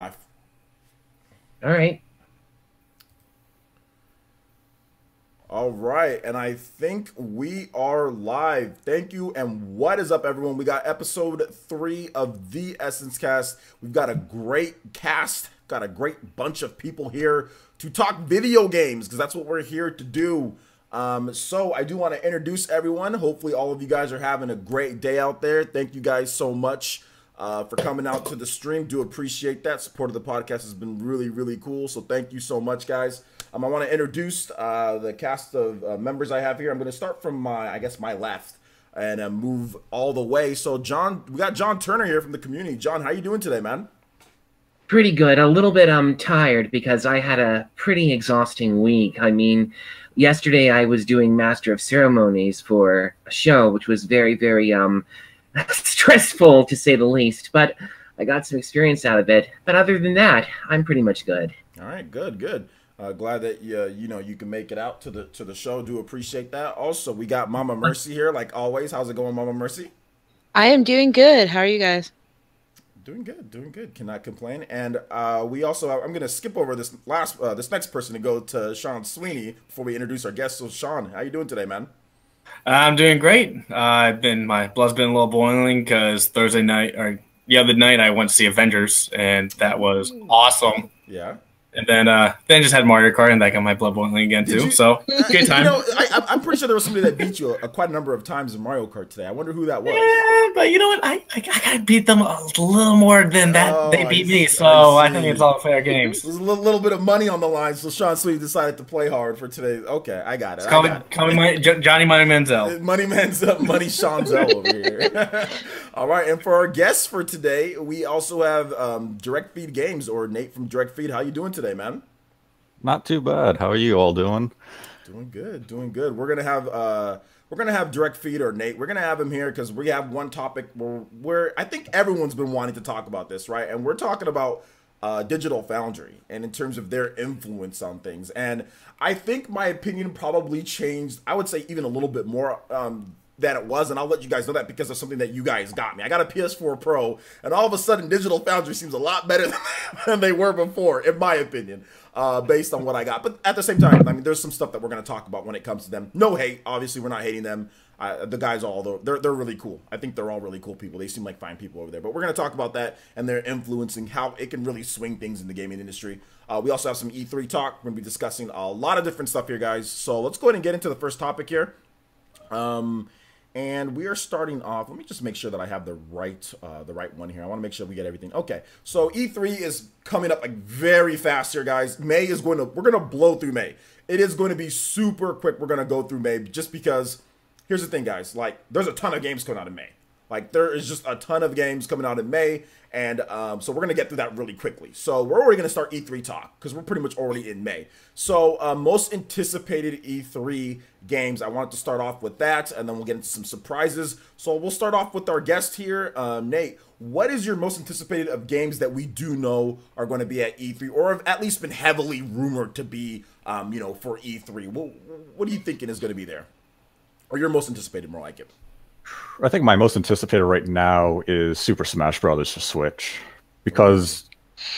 All right. All right, and I think we are live. Thank you, and what is up, everyone? We got episode 3 of the EssenceCast. We've got a great cast, got a great bunch of people here to talk video games, because that's what we're here to do. So I do want to introduce everyone. Hopefully all of you guys are having a great day out there. Thank you guys so much for coming out to the stream. Do appreciate that. Support of the podcast has been really, really cool. So thank you so much, guys. I want to introduce the cast of members I have here. I'm going to start from my left and move all the way. So John, we got Jon Turner here from the community. John, how you doing today, man? Pretty good. A little bit tired because I had a pretty exhausting week. I mean, yesterday I was doing Master of Ceremonies for a show, which was very, very stressful to say the least, but I got some experience out of it. But other than that, I'm pretty much good. All right, good. Glad that you can make it out to the show. Do appreciate that. Also, we got Mama Mercy here, like always. How's it going, Mama Mercy? I am doing good. How are you guys? Doing good. Cannot complain. And we also I'm gonna skip over this next person to go to Sean Sweeney before we introduce our guest. So Sean, how you doing today, man? I'm doing great. My blood's been a little boiling because Thursday night or the other night I went to see Avengers and that was awesome. Yeah. And then just had Mario Kart and that got my blood boiling again too. So good time. I'm pretty sure there was somebody that beat you quite a number of times in Mario Kart today. I wonder who that was. Yeah, but you know what? I gotta beat them a little more than that. They beat me, so I think it's all fair games. There's a little bit of money on the line, so Sean Sweeney decided to play hard for today. Okay, I got it. Call me Johnny Money Manziel. Money Manziel, Money Shanzel over here. All right, and for our guests for today, we also have Direct Feed Games, or Nate from Direct Feed. How you doing today, man? Not too bad. How are you all doing? Doing good. We're gonna have Direct Feed, or Nate. We're gonna have him here because we have one topic where I think everyone's been wanting to talk about this, right? And we're talking about Digital Foundry and in terms of their influence on things. And I think my opinion probably changed, I would say, even a little bit more than it was, and I'll let you guys know that because of something that you guys got me. I got a PS4 Pro, and all of a sudden Digital Foundry seems a lot better than they were before, in my opinion, based on what I got. But at the same time, I mean, there's some stuff that we're going to talk about when it comes to them. No hate, obviously, we're not hating them. The guys, they're really cool. I think they're all really cool people. They seem like fine people over there. But we're going to talk about that and their influencing, how it can really swing things in the gaming industry. We also have some E3 talk. We're going to be discussing a lot of different stuff here, guys. So let's go ahead and get into the first topic here. And we are starting off. Let me just make sure that I have the right one here. I want to make sure we get everything. Okay, so E3 is coming up like very fast here, guys. We're gonna blow through May. It is going to be super quick. We're gonna go through May just because. Here's the thing, guys. Like, there's a ton of games coming out in May. Like, there is just a ton of games coming out in May, and so we're gonna get through that really quickly. So we're already gonna start E3 talk because we're pretty much already in May. So most anticipated E3 games. I wanted to start off with that, and then we'll get into some surprises. So we'll start off with our guest here, Nate. What is your most anticipated of games that we do know are going to be at E3, or have at least been heavily rumored to be, for E3? What are you thinking is going to be there, or your most anticipated, more like it? I think my most anticipated right now is Super Smash Brothers for Switch, because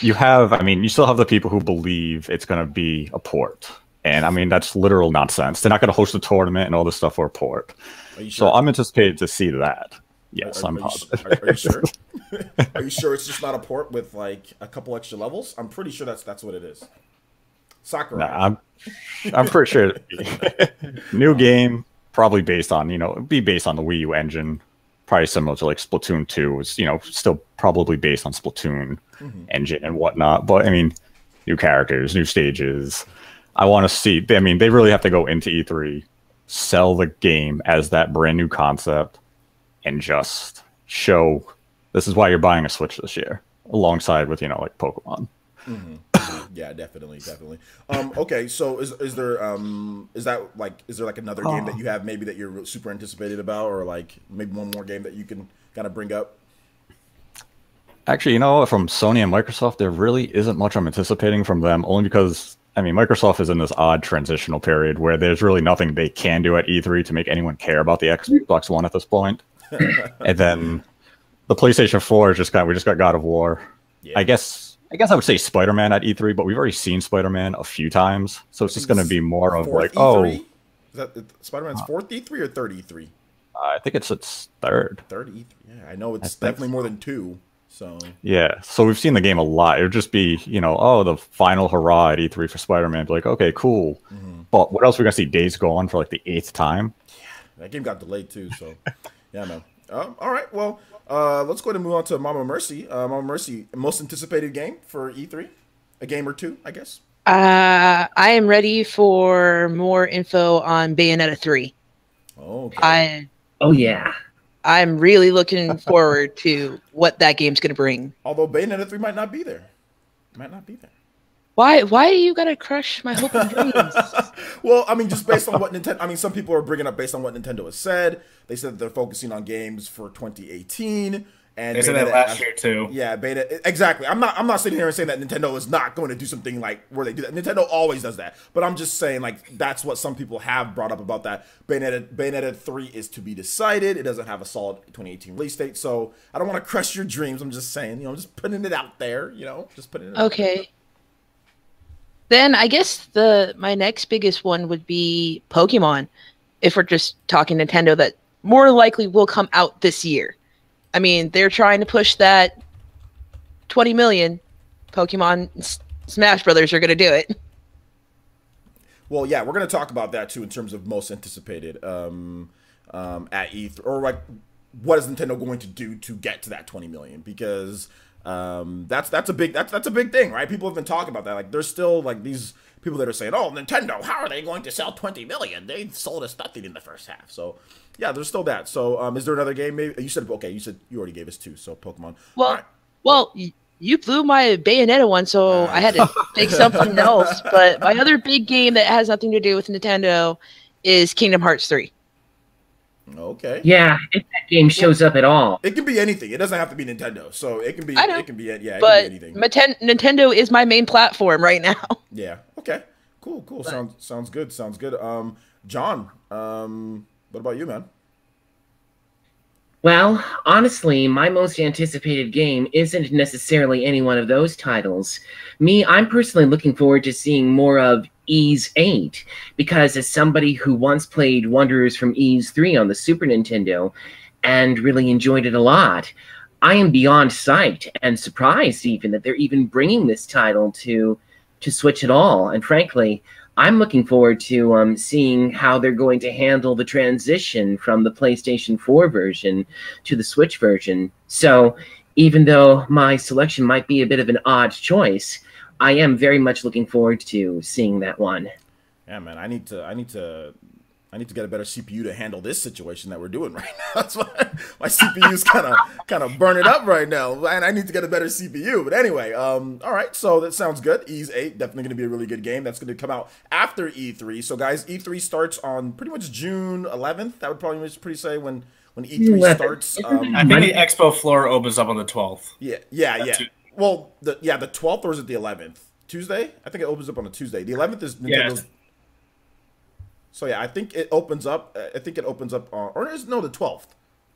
you still have the people who believe it's going to be a port. And I mean, that's literal nonsense. They're not going to host a tournament and all this stuff for a port. Are you sure? So I'm anticipated to see that. Yes, I'm positive. Are you sure? Are you sure it's just not a port with like a couple extra levels? I'm pretty sure that's what it is. Sakurai. Nah, I'm pretty sure. New game, probably based on, be based on the Wii U engine. Probably similar to like Splatoon 2. It's, still probably based on Splatoon engine and whatnot. But I mean, new characters, new stages. I want to see. I mean, they really have to go into E3, sell the game as that brand new concept, and just show this is why you're buying a Switch this year, alongside with like Pokemon. Yeah, definitely. Okay, so is there another game that you have maybe that you're super anticipated about, or like maybe one more game that you can kind of bring up? Actually, from Sony and Microsoft, there really isn't much I'm anticipating from them, only because I mean, Microsoft is in this odd transitional period where there's really nothing they can do at E3 to make anyone care about the Xbox One at this point. And then the PlayStation 4 we just got God of War. Yeah. I guess I guess I would say Spider-Man at E3, but we've already seen Spider-Man a few times, so it's just going to be more of like, E3? Is that Spider-Man's fourth E3 or third E3? I think it's third. Third E3. Yeah, I know it's definitely more than 2. So yeah, so we've seen the game a lot. It would just be, the final hurrah at E3 for Spider-Man. Be like, okay, cool. But what else are we gonna see? Days Gone for like the 8th time. Yeah, that game got delayed too. So yeah, man. All right, well, let's go ahead and move on to Mama Mercy. Mama Mercy, most anticipated game for E3, a game or two, I guess. I am ready for more info on Bayonetta 3. Okay. Oh yeah. I'm really looking forward to what that game's going to bring. Although Bayonetta 3 might not be there. Why do you got to crush my hope and dreams? Well, I mean, just based on what Nintendo... I mean, some people are bringing up based on what Nintendo has said. They said that they're focusing on games for 2018. And they said that last year too. Yeah, exactly. I'm not sitting here and saying that Nintendo is not going to do something like where they do that. Nintendo always does that. But I'm just saying, like, that's what some people have brought up about that. Bayonetta 3 is to be decided. It doesn't have a solid 2018 release date. So I don't want to crush your dreams. I'm just saying, just putting it out there, just putting it out there. Then I guess my next biggest one would be Pokemon. If we're just talking Nintendo, that more likely will come out this year. I mean, they're trying to push that 20 million. Pokemon Smash Brothers are going to do it. Well, yeah, we're going to talk about that too in terms of most anticipated at E3, or like what is Nintendo going to do to get to that 20 million? Because that's a big thing, right? People have been talking about that. Like, there's still like these people that are saying, "Oh, Nintendo, how are they going to sell 20 million? They sold us nothing in the first half." So yeah, there's still that. So, is there another game? Maybe you said you already gave us 2. So Pokemon. Well, you blew my Bayonetta one, so I had to pick something else. But my other big game that has nothing to do with Nintendo is Kingdom Hearts 3. Okay. Yeah, if that game shows up at all, it can be anything. It doesn't have to be Nintendo. So it can be. I know. It can be. Yeah, it but can be anything. Nintendo is my main platform right now. Yeah. Okay. Cool. Sounds good. John, what about you, man? Well, honestly, my most anticipated game isn't necessarily any one of those titles. I'm personally looking forward to seeing more of Ys 8, because as somebody who once played Wonders from Ys 3 on the Super Nintendo and really enjoyed it a lot, I am beyond psyched and surprised even that they're even bringing this title to Switch at all. And frankly, I'm looking forward to seeing how they're going to handle the transition from the PlayStation 4 version to the Switch version. So even though my selection might be a bit of an odd choice, I am very much looking forward to seeing that one. Yeah, man, I need to get a better CPU to handle this situation that we're doing right now. That's why my CPU's kind of burning up right now, and I need to get a better CPU. But anyway, all right, so that sounds good. Ys 8, definitely going to be a really good game. That's going to come out after E3. So guys, E3 starts on pretty much June 11th. That would probably pretty say when E3 starts. I think the expo floor opens up on the 12th. Yeah. Well, the 12th, or is it the 11th? Tuesday? I think it opens up on a Tuesday. The 11th is Nintendo's. Yeah. So yeah, I think it opens up. The 12th.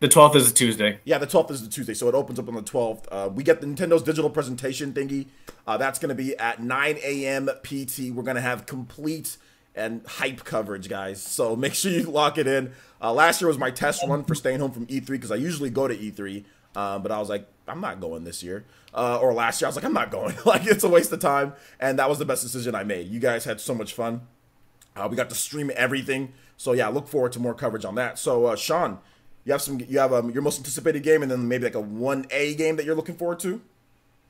The 12th is a Tuesday. Yeah, the 12th is the Tuesday, so it opens up on the 12th. We get the Nintendo's digital presentation thingy. That's going to be at 9 a.m. PT. We're going to have complete and hype coverage, guys. So make sure you lock it in. Last year was my test run for staying home from E3 because I usually go to E3, but I was like, I'm not going this year. Or last year, I was like, I'm not going. Like, it's a waste of time, and that was the best decision I made. You guys had so much fun. We got to stream everything, so yeah, look forward to more coverage on that. So, Sean, you have your most anticipated game, and then maybe like a 1A game that you're looking forward to.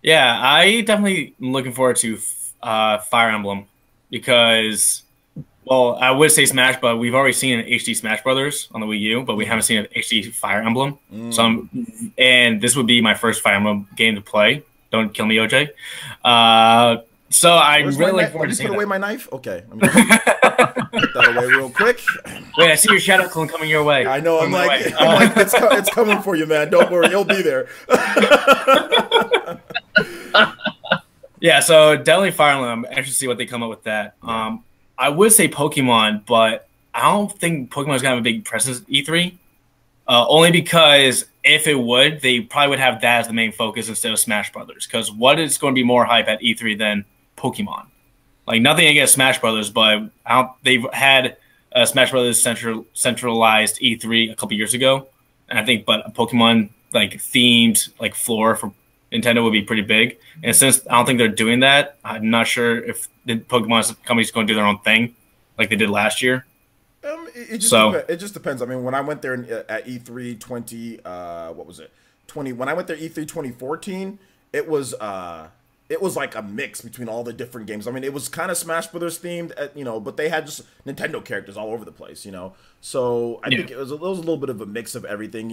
Yeah, I definitely am looking forward to Fire Emblem because, well, I would say Smash, but we've already seen an HD Smash Brothers on the Wii U, but we haven't seen an HD Fire Emblem. And this would be my first Fire Emblem game to play. Don't kill me, OJ. So I'm really looking forward to seeing that. Put away my knife? Okay. Let me put that away real quick. Wait, I see your shadow clone coming your way. I know. I'm like, it's coming for you, man. Don't worry. You'll be there. Yeah, so definitely Fire Emblem. I'm anxious to see what they come up with that. I would say Pokemon, but I don't think Pokemon is going to have a big presence at E3. Only because if it would, they probably would have that as the main focus instead of Smash Brothers. Because what is going to be more hype at E3 than Pokemon? Like, nothing against Smash Brothers, but they've had Smash Brothers centralized E3 a couple years ago, and I think, but a Pokemon like themed like floor for Nintendo would be pretty big. And since I don't think they're doing that, I'm not sure if the Pokemon company's going to do their own thing like they did last year. It just depends. I mean, when I went there at E3 20, what was it? 20. When I went there E3 2014, it was like a mix between all the different games. I mean, it was kind of Smash Brothers themed, but they had just Nintendo characters all over the place, So I think it was a little bit of a mix of everything,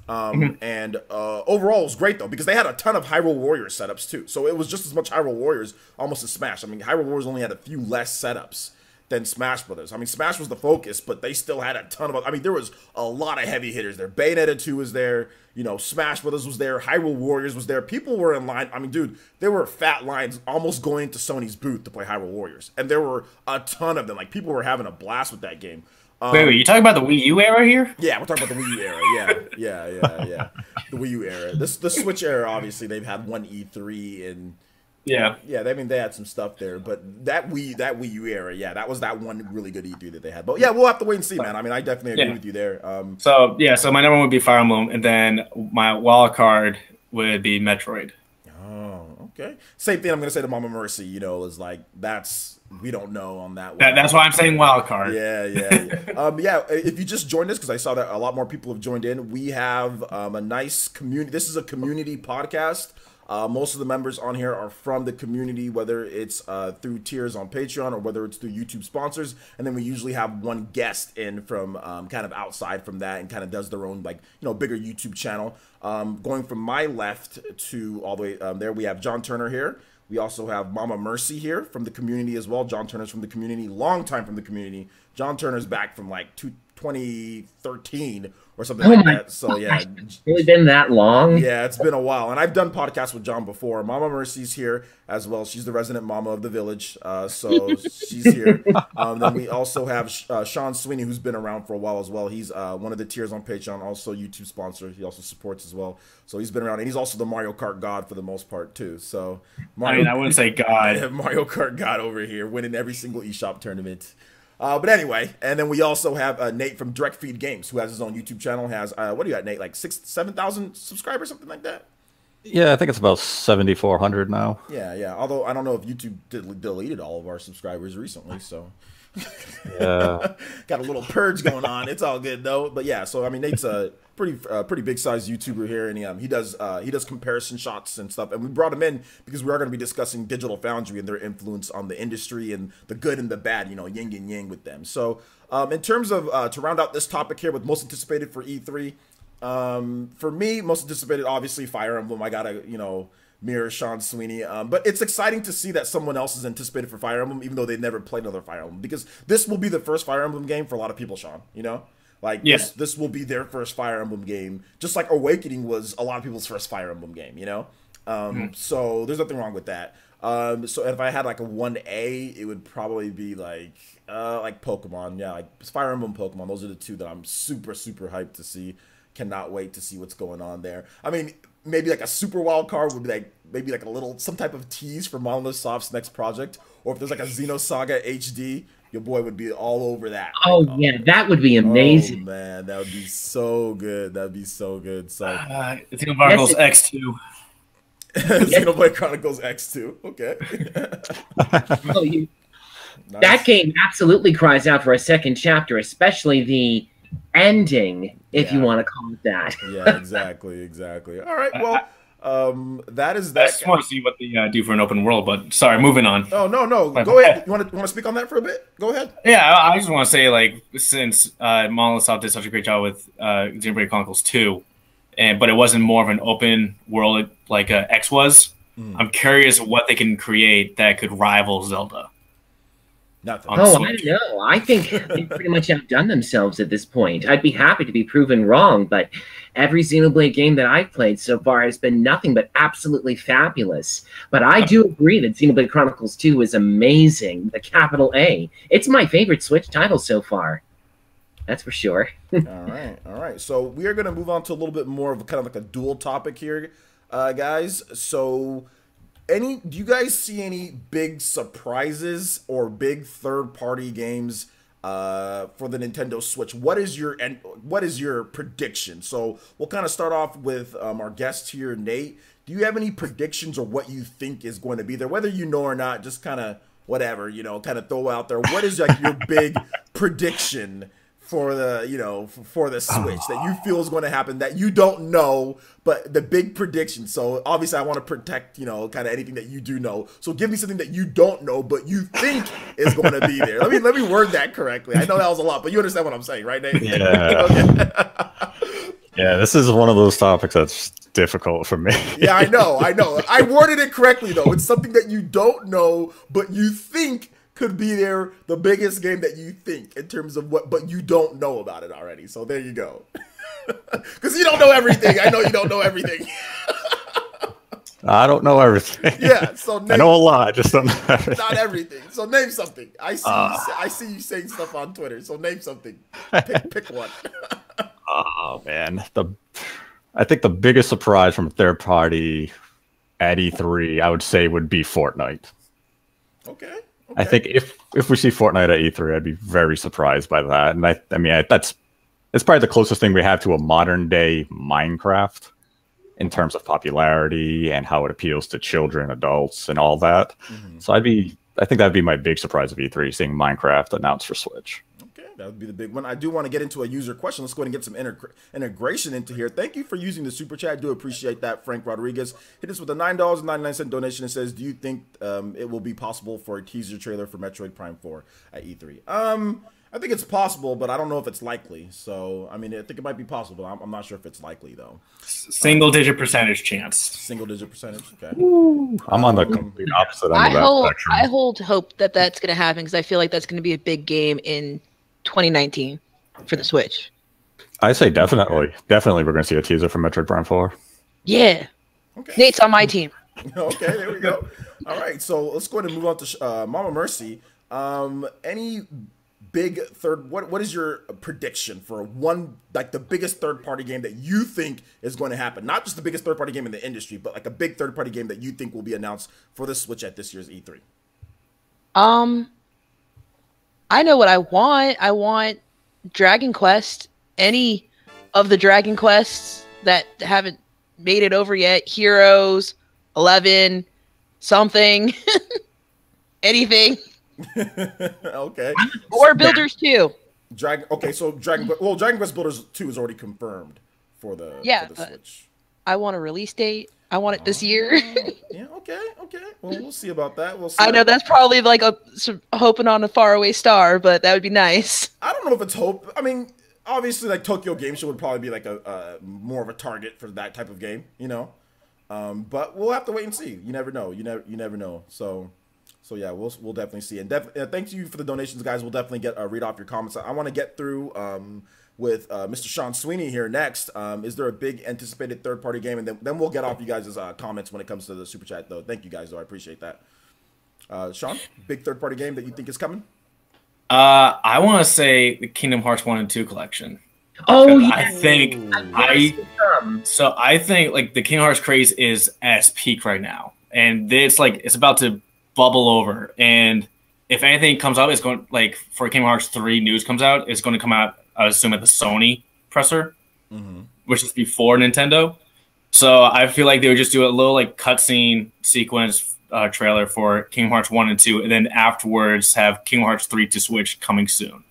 And overall, it was great though because they had a ton of Hyrule Warriors setups too. So it was just as much Hyrule Warriors almost as Smash. I mean, Hyrule Warriors only had a few less setups than Smash Brothers. I mean, Smash was the focus, but they still had a ton of. I mean, there was a lot of heavy hitters there. Bayonetta 2 was there. Smash Brothers was there. Hyrule Warriors was there. People were in line. I mean, dude, there were fat lines almost going into Sony's booth to play Hyrule Warriors, and there were a ton of them. Like people were having a blast with that game. Wait, you talking about the Wii U era here? Yeah, we're talking about the Wii U era. Yeah. The Wii U era. The Switch era, obviously, they've had one E3 and. Yeah. I mean, they had some stuff there, but that Wii U era, that was that one really good E3 that they had. But yeah, we'll have to wait and see, man. I mean, I definitely agree with you there. So my number one would be Fire Emblem, and then my wild card would be Metroid. Oh, okay. Same thing I'm gonna say to Mama Mercy. Is like we don't know on that one. That's why I'm saying wild card. Yeah. If you just joined us, because I saw that a lot more people have joined in, we have a nice community. This is a community podcast. Most of the members on here are from the community, whether it's through tiers on Patreon or whether it's through YouTube sponsors. And then we usually have one guest in from kind of outside from that and kind of does their own bigger YouTube channel. Going from my left to all the way there, we have Jon Turner here. We also have Mama Mercy here from the community as well. Jon Turner's from the community, long time from the community. Jon Turner's back from like 2013 or something like that. So yeah, it's really been that long. Yeah, it's been a while, and I've done podcasts with Jon before. Mama Mercy's here as well. She's the resident mama of the village, so she's here. Then we also have Sean Sweeney, who's been around for a while as well. He's one of the tiers on Patreon, also YouTube sponsor. He also supports as well, so he's been around, and he's also the Mario Kart god for the most part too. So I wouldn't say god. Mario Kart god over here, winning every single eShop tournament. But anyway, and then we also have Nate from Direct Feed Games, who has his own YouTube channel. Has what do you got, Nate? Like 7,000 subscribers, something like that. Yeah, I think it's about 7,400 now. Yeah. Although I don't know if YouTube deleted all of our subscribers recently, so yeah, got a little purge going on. It's all good though. But yeah, so I mean, Nate's a pretty big sized YouTuber here, and he does comparison shots and stuff. And we brought him in because we are going to be discussing Digital Foundry and their influence on the industry and the good and the bad, yin and yang with them. So in terms of to round out this topic here with most anticipated for E3, for me, most anticipated obviously Fire Emblem. I gotta mirror Sean Sweeney, but it's exciting to see that someone else is anticipated for Fire Emblem, even though they never played another Fire Emblem, because this will be the first Fire Emblem game for a lot of people, Sean. This will be their first Fire Emblem game, just like Awakening was a lot of people's first Fire Emblem game, So there's nothing wrong with that. So if I had like a 1A, it would probably be like Pokemon. Yeah, like Fire Emblem, Pokemon. Those are the two that I'm super hyped to see. Cannot wait to see what's going on there. I mean, maybe like a super wild card would be like maybe like some type of tease for Monolith Soft's next project, or if there's like a Xenosaga HD, your boy would be all over that. Oh yeah, that would be amazing. Oh man, that would be so good. That'd be so good. So Xenoblade Chronicles X2. Xenoblade Chronicles X2. Okay. Nice. That game absolutely cries out for a second chapter, especially the ending, if you want to call it that. Yeah, exactly. All right, well, that is that. I just want to see what they do for an open world, but sorry, moving on. Oh, no. Go ahead. You want to speak on that for a bit? Go ahead. Yeah, I just want to say, like, since Monolith Soft did such a great job with Xenoblade Chronicles 2, but it wasn't more of an open world like X was, I'm curious what they can create that could rival Zelda. Nothing. I don't know. I think they've pretty much outdone themselves at this point. I'd be happy to be proven wrong, but every Xenoblade game that I've played so far has been nothing but absolutely fabulous. But I do agree that Xenoblade Chronicles 2 is amazing, the capital A. It's my favorite Switch title so far. That's for sure. All right, all right. So we are going to move on to a little bit more of kind of like a dual topic here, guys. So, do you guys see any big surprises or big third-party games for the Nintendo Switch? What is your prediction? So we'll kind of start off with our guest here, Nate. Do you have any predictions or what you think is going to be there, whether you know or not? Just kind of whatever, kind of throw out there. What is like your big prediction for the for the Switch that you feel is going to happen that you don't know, but the big prediction? So obviously I want to protect kind of anything that you do know. So give me something that you don't know but you think is going to be there. Let me word that correctly. I know that was a lot, but you understand what I'm saying, right, Nate? Yeah. Okay. Yeah, this is one of those topics that's difficult for me. Yeah, I know. I worded it correctly though. It's something that you don't know but you think could be there, the biggest game that you think in terms of but you don't know about it already. So there you go. Because you don't know everything. I know you don't know everything. I don't know everything. Yeah, so I know a lot, I just don't know everything. Not everything. So name something. I see you saying stuff on Twitter. So name something. Pick one. Oh man, I think the biggest surprise from a third party at E3, I would say, would be Fortnite. Okay. I think if we see Fortnite at E3, I'd be very surprised by that. And I mean, it's probably the closest thing we have to a modern day Minecraft in terms of popularity and how it appeals to children, adults, and all that. Mm-hmm. So I think that'd be my big surprise of E3, seeing Minecraft announced for Switch. That would be the big one. I do want to get into a user question. Let's go ahead and get some integration into here. Thank you for using the super chat. I do appreciate that, Frank Rodriguez. Hit us with a $9.99 donation and says, do you think it will be possible for a teaser trailer for Metroid Prime 4 at E3? I think it's possible, but I don't know if it's likely. So, I mean, I think it might be possible. I'm not sure if it's likely, though. Single-digit percentage chance. Single-digit percentage, okay. Ooh, I'm on the complete opposite end of that spectrum. I hold hope that that's going to happen because I feel like that's going to be a big game in 2019 for the Switch. I say definitely we're going to see a teaser for Metroid Prime 4. Yeah. Okay. Nate's on my team. Okay, there we go. All right, so let's go ahead and move on to Mama Mercy. Any big what is your prediction for the biggest third-party game that you think is going to happen? Not just the biggest third-party game in the industry, but like a big third-party game that you think will be announced for the Switch at this year's E3. I know what I want. I want Dragon Quest. Any of the Dragon Quests that haven't made it over yet. Heroes, 11, something, anything. Okay. Or Builders 2. So Dragon Quest Builders 2 is already confirmed for the Switch. I want a release date. I want it this year. Yeah, okay. Well, we'll see about that. We'll see. I know that's probably like hoping on a faraway star, but that would be nice. I don't know if it's hope. I mean, obviously, like Tokyo Game Show would probably be like a more of a target for that type of game, But we'll have to wait and see. You never know. You never know. So yeah, we'll definitely see. And thanks you for the donations, guys. We'll definitely read off your comments. I want to get through with Mr. Sean Sweeney here next. Is there a big anticipated third-party game? And then we'll get off you guys' comments when it comes to the super chat, though. Thank you guys, though. I appreciate that. Sean, big third-party game that you think is coming? I want to say the Kingdom Hearts 1 and 2 collection. Oh, yeah. I think like the Kingdom Hearts craze is at its peak right now, and it's about to bubble over. And if anything comes out, it's going for Kingdom Hearts 3 news comes out, it's going to come out, I assume, at the Sony presser, which is before Nintendo. So I feel like they would just do a little cutscene sequence trailer for Kingdom Hearts 1 and 2, and then afterwards have Kingdom Hearts 3 to Switch coming soon.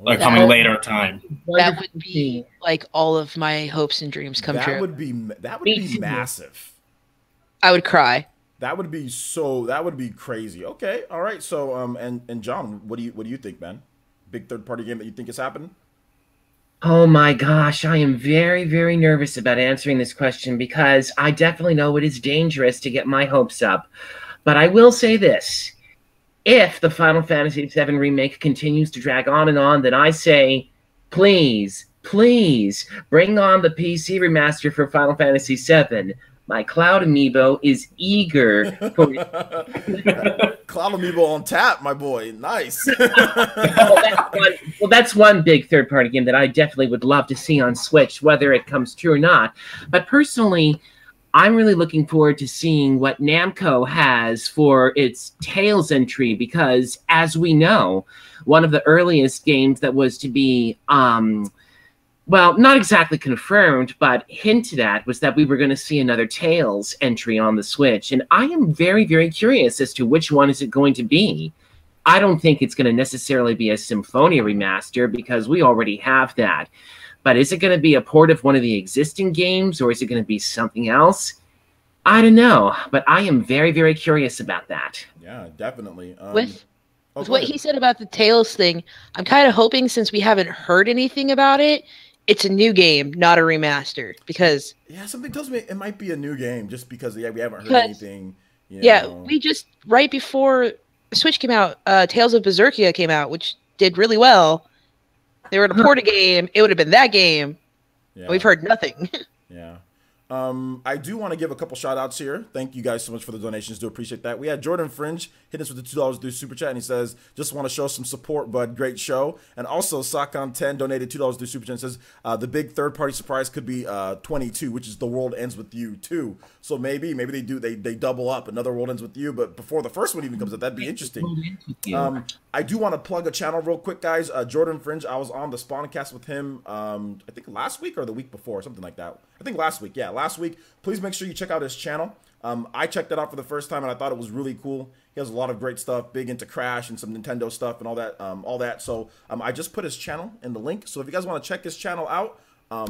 Coming later time. That would be like all of my hopes and dreams come true. That would be massive. I would cry. That would be crazy. Okay, all right. So and John, what do you think, man? Big third party game that you think is happening? Oh my gosh, I am very, very nervous about answering this question because I definitely know it is dangerous to get my hopes up. But I will say this. If the Final Fantasy VII Remake continues to drag on, then I say, please, please, bring on the PC remaster for Final Fantasy VII. My Cloud Amiibo is eager for Cloud Amiibo on tap, my boy. Nice. That's one big third-party game that I definitely would love to see on Switch, whether it comes true or not. But personally, I'm really looking forward to seeing what Namco has for its Tales entry, because as we know, one of the earliest games that was to be, well, not exactly confirmed, but hinted at, was that we were going to see another Tales entry on the Switch. And I am very, very curious as to which one is it going to be. I don't think it's going to necessarily be a Symphonia remaster, because we already have that. But is it going to be a port of one of the existing games, or is it going to be something else? I don't know, but I am very, very curious about that. Yeah, definitely. With what he said about the Tales thing, I'm kind of hoping, since we haven't heard anything about it, it's a new game, not a remaster. Because something tells me it might be a new game, just because we haven't heard anything. We just, right before Switch came out, Tales of Berseria came out, which did really well. They were to port a game, it would have been that game. Yeah. We've heard nothing. Yeah. I do want to give a couple shout outs here. Thank you guys so much for the donations. Do appreciate that. We had Jordan Fringe hit us with the $2 through Super Chat, and he says, just want to show some support, bud. Great show. And also, Sakon10 donated $2 through Super Chat and says, the big third party surprise could be 22, which is The World Ends With You 2. So maybe they double up. Another World Ends With You, but before the first one even comes out, that'd be interesting. I do want to plug a channel real quick, guys. Jordan Fringe, I was on the SpawnCast with him, I think last week or the week before, something like that. I think last week, yeah, last week. Please make sure you check out his channel. I checked it out for the first time, and I thought it was really cool. He has a lot of great stuff, big into Crash and some Nintendo stuff and all that. So I just put his channel in the link. So if you guys want to check his channel out,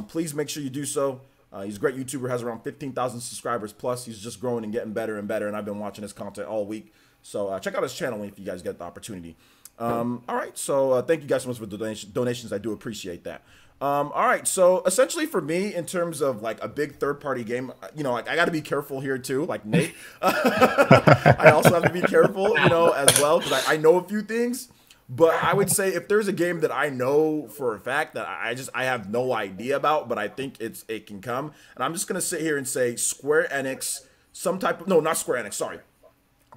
please make sure you do so. He's a great YouTuber, has around 15,000 subscribers plus. He's just growing and getting better and better, and I've been watching his content all week. So check out his channel if you guys get the opportunity. All right, so thank you guys so much for the donations. I do appreciate that. All right, so essentially for me, in terms of like a big third-party game, like I got to be careful here too, like Nate. I also have to be careful, as well, because I know a few things. But I would say if there's a game that I know for a fact that I have no idea about, but I think it can come, and I'm just gonna sit here and say Square Enix, not Square Enix, sorry,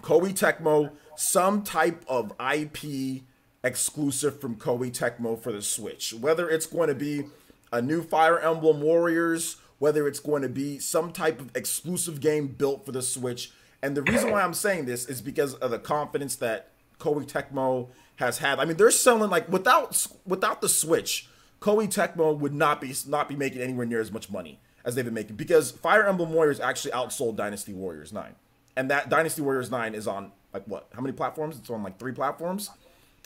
Koei Tecmo, some type of IP exclusive from Koei Tecmo for the Switch. Whether it's going to be a new Fire Emblem Warriors, whether it's going to be some type of exclusive game built for the Switch. And the reason why I'm saying this is because of the confidence that Koei Tecmo has had. I mean, they're selling, like, without the Switch, Koei Tecmo would not be making anywhere near as much money as they've been making, because Fire Emblem Warriors actually outsold Dynasty Warriors 9. And that Dynasty Warriors 9 is on, like, what? How many platforms? It's on, like, 3 platforms.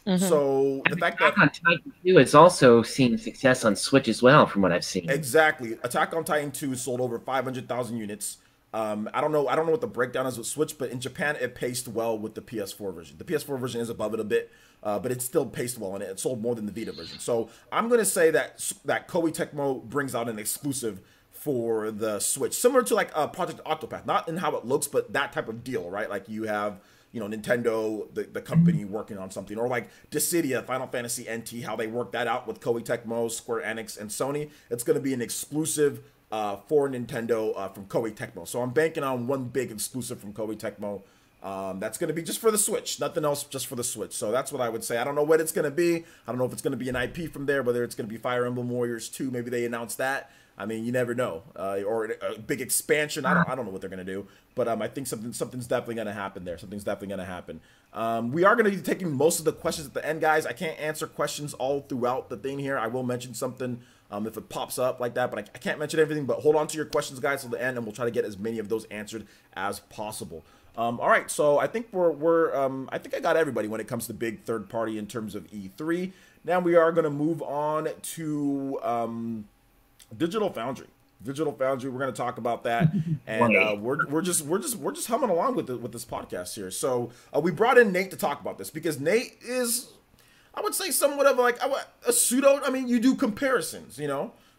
Mm-hmm. So the fact that Attack on Titan 2 has also seen success on Switch as well, from what I've seen. Exactly. Attack on Titan 2 sold over 500,000 units. I don't know what the breakdown is with Switch, but in Japan it paced well with the PS4 version. The PS4 version is above it a bit, but it still paced well, and it sold more than the Vita version. So I'm going to say that Koei Tecmo brings out an exclusive for the Switch, similar to like Project Octopath, not in how it looks, but that type of deal, right? Like you have, Nintendo, the company working on something, or like Dissidia, Final Fantasy NT, how they work that out with Koei Tecmo, Square Enix, and Sony. It's going to be an exclusive for Nintendo from Koei Tecmo. So I'm banking on one big exclusive from Koei Tecmo. That's going to be just for the Switch, nothing else, just for the Switch. So that's what I would say. I don't know what it's going to be. I don't know if it's going to be an IP from there, whether it's going to be Fire Emblem Warriors 2. Maybe they announce that. I mean, you never know. Or a big expansion. I don't know what they're going to do. But I think something's definitely going to happen there. Something's definitely going to happen. We are going to be taking most of the questions at the end, guys. I can't answer questions all throughout the thing here. I will mention something if it pops up like that. But I can't mention everything. But hold on to your questions, guys, till the end. And we'll try to get as many of those answered as possible. All right. So I think I think I got everybody when it comes to big third party in terms of E3. Now we are going to move on to Digital Foundry. We're going to talk about that, and we're just humming along with this podcast here. So we brought in Nate to talk about this because Nate is, I would say, somewhat of like a pseudo. I mean, you do comparisons,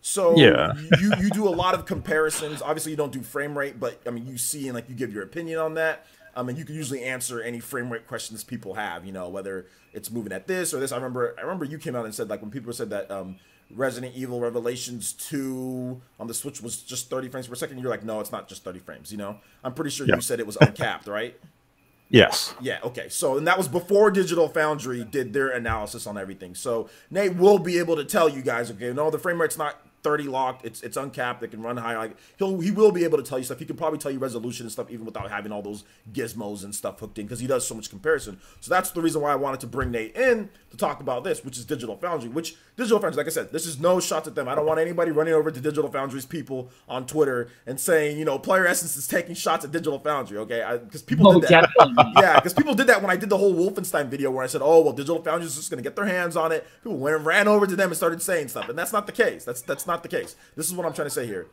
So yeah, you do a lot of comparisons. Obviously, you don't do frame rate, but I mean, you see and like you give your opinion on that. And you can usually answer any frame rate questions people have. Whether it's moving at this or this. I remember you came out and said, like, when people said that Resident Evil Revelations 2 on the Switch was just 30 frames per second, you're like, no, it's not just 30 frames, I'm pretty sure you said it was uncapped, right? Yes. Yeah, okay. So, and that was before Digital Foundry did their analysis on everything. So, Nate will be able to tell you guys, okay, no, the frame rate's not 30 locked. It's uncapped. It can run high. Like he will be able to tell you stuff. He can probably tell you resolution and stuff even without having all those gizmos and stuff hooked in because he does so much comparison. So that's the reason why I wanted to bring Nate in to talk about this, which is Digital Foundry. Which Digital Foundry, like I said, this is no shots at them. I don't want anybody running over to Digital Foundry's people on Twitter and saying, you know, Player Essence is taking shots at Digital Foundry. Okay, because people did that. Yeah, because people did that when I did the whole Wolfenstein video where I said, oh well, Digital Foundry is just going to get their hands on it. People went and ran over to them and started saying stuff, and that's not the case. That's not the case. This is what I'm trying to say here.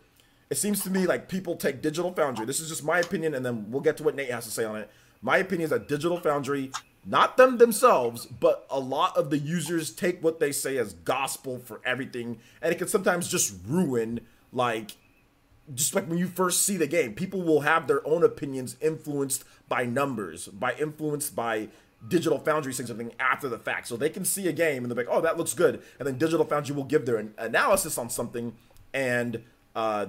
It seems to me like people take Digital Foundry. This is just my opinion, and then we'll get to what Nate has to say on it. My opinion is that Digital Foundry, not them themselves, but a lot of the users take what they say as gospel for everything, and it can sometimes just ruin, like, just like when you first see the game. People will have their own opinions influenced by numbers, influenced by Digital Foundry saying something after the fact. So they can see a game and they're like, oh, that looks good. And then Digital Foundry will give their analysis on something and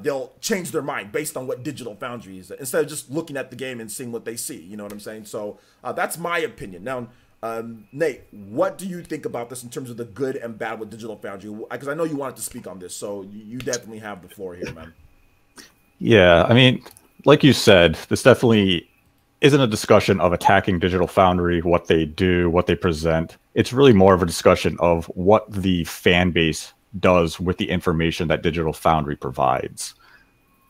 they'll change their mind based on what Digital Foundry is instead of just looking at the game and seeing what they see. You know what I'm saying? So that's my opinion. Now, Nate, what do you think about this in terms of the good and bad with Digital Foundry? Because I know you wanted to speak on this, so you definitely have the floor here, man. Yeah, I mean, like you said, this definitely isn't a discussion of attacking Digital Foundry, what they do, what they present. It's really more of a discussion of what the fan base does with the information that Digital Foundry provides.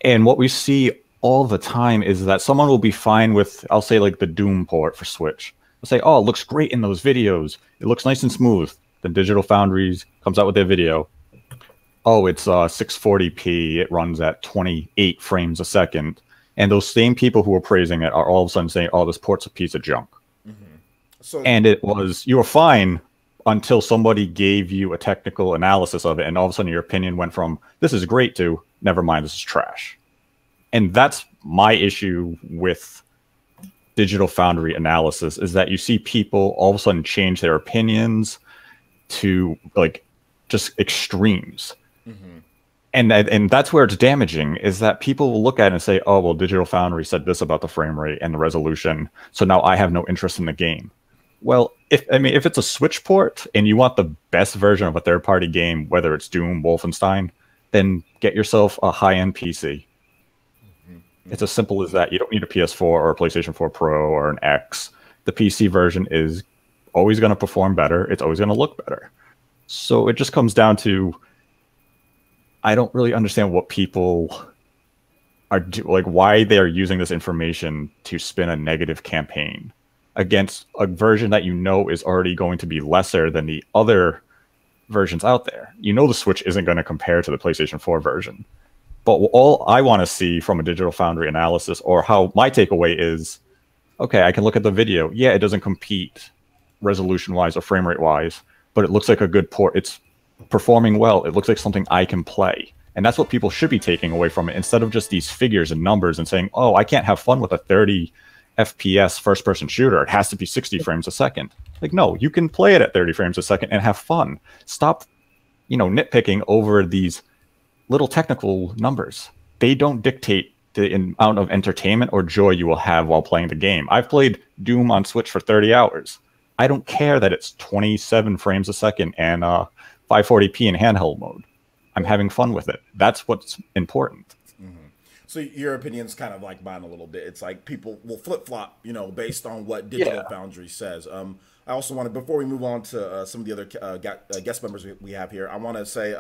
And what we see all the time is that someone will be fine with, I'll say, like the Doom port for Switch. They'll say, oh, it looks great in those videos. It looks nice and smooth. Then Digital Foundries comes out with their video. Oh, it's 640p. It runs at 28 frames a second. And those same people who are praising it are all of a sudden saying, oh, this port's a piece of junk. Mm-hmm. And you were fine until somebody gave you a technical analysis of it. And all of a sudden your opinion went from, this is great to, never mind, this is trash. And that's my issue with Digital Foundry analysis, is that you see people all of a sudden change their opinions to like just extremes. Mm-hmm. And that's where it's damaging, is that people will look at it and say, oh, well, Digital Foundry said this about the frame rate and the resolution, so now I have no interest in the game. Well, if it's a Switch port and you want the best version of a third-party game, whether it's Doom, Wolfenstein, then get yourself a high-end PC. Mm-hmm. It's as simple as that. You don't need a PS4 or a PlayStation 4 Pro or an X. The PC version is always going to perform better. It's always going to look better. So it just comes down to, I don't really understand what people are like, why they're using this information to spin a negative campaign against a version that you know is already going to be lesser than the other versions out there. You know the Switch isn't going to compare to the PlayStation 4 version. But all I want to see from a Digital Foundry analysis, or how my takeaway is, okay, I can look at the video. Yeah, it doesn't compete resolution-wise or frame rate-wise, but it looks like a good port. It's performing well. It looks like something I can play. And that's what people should be taking away from it, instead of just these figures and numbers and saying, oh, I can't have fun with a 30 FPS first-person shooter. It has to be 60 frames a second. Like, no, you can play it at 30 frames a second and have fun. Stop, nitpicking over these little technical numbers. They don't dictate the amount of entertainment or joy you will have while playing the game. I've played Doom on Switch for 30 hours. I don't care that it's 27 frames a second and 540p in handheld mode. I'm having fun with it. That's what's important. Mm-hmm. So your opinion's kind of like mine a little bit. It's like people will flip-flop, based on what Digital Foundry says. I also want to, before we move on to some of the other guest members we have here, I want to say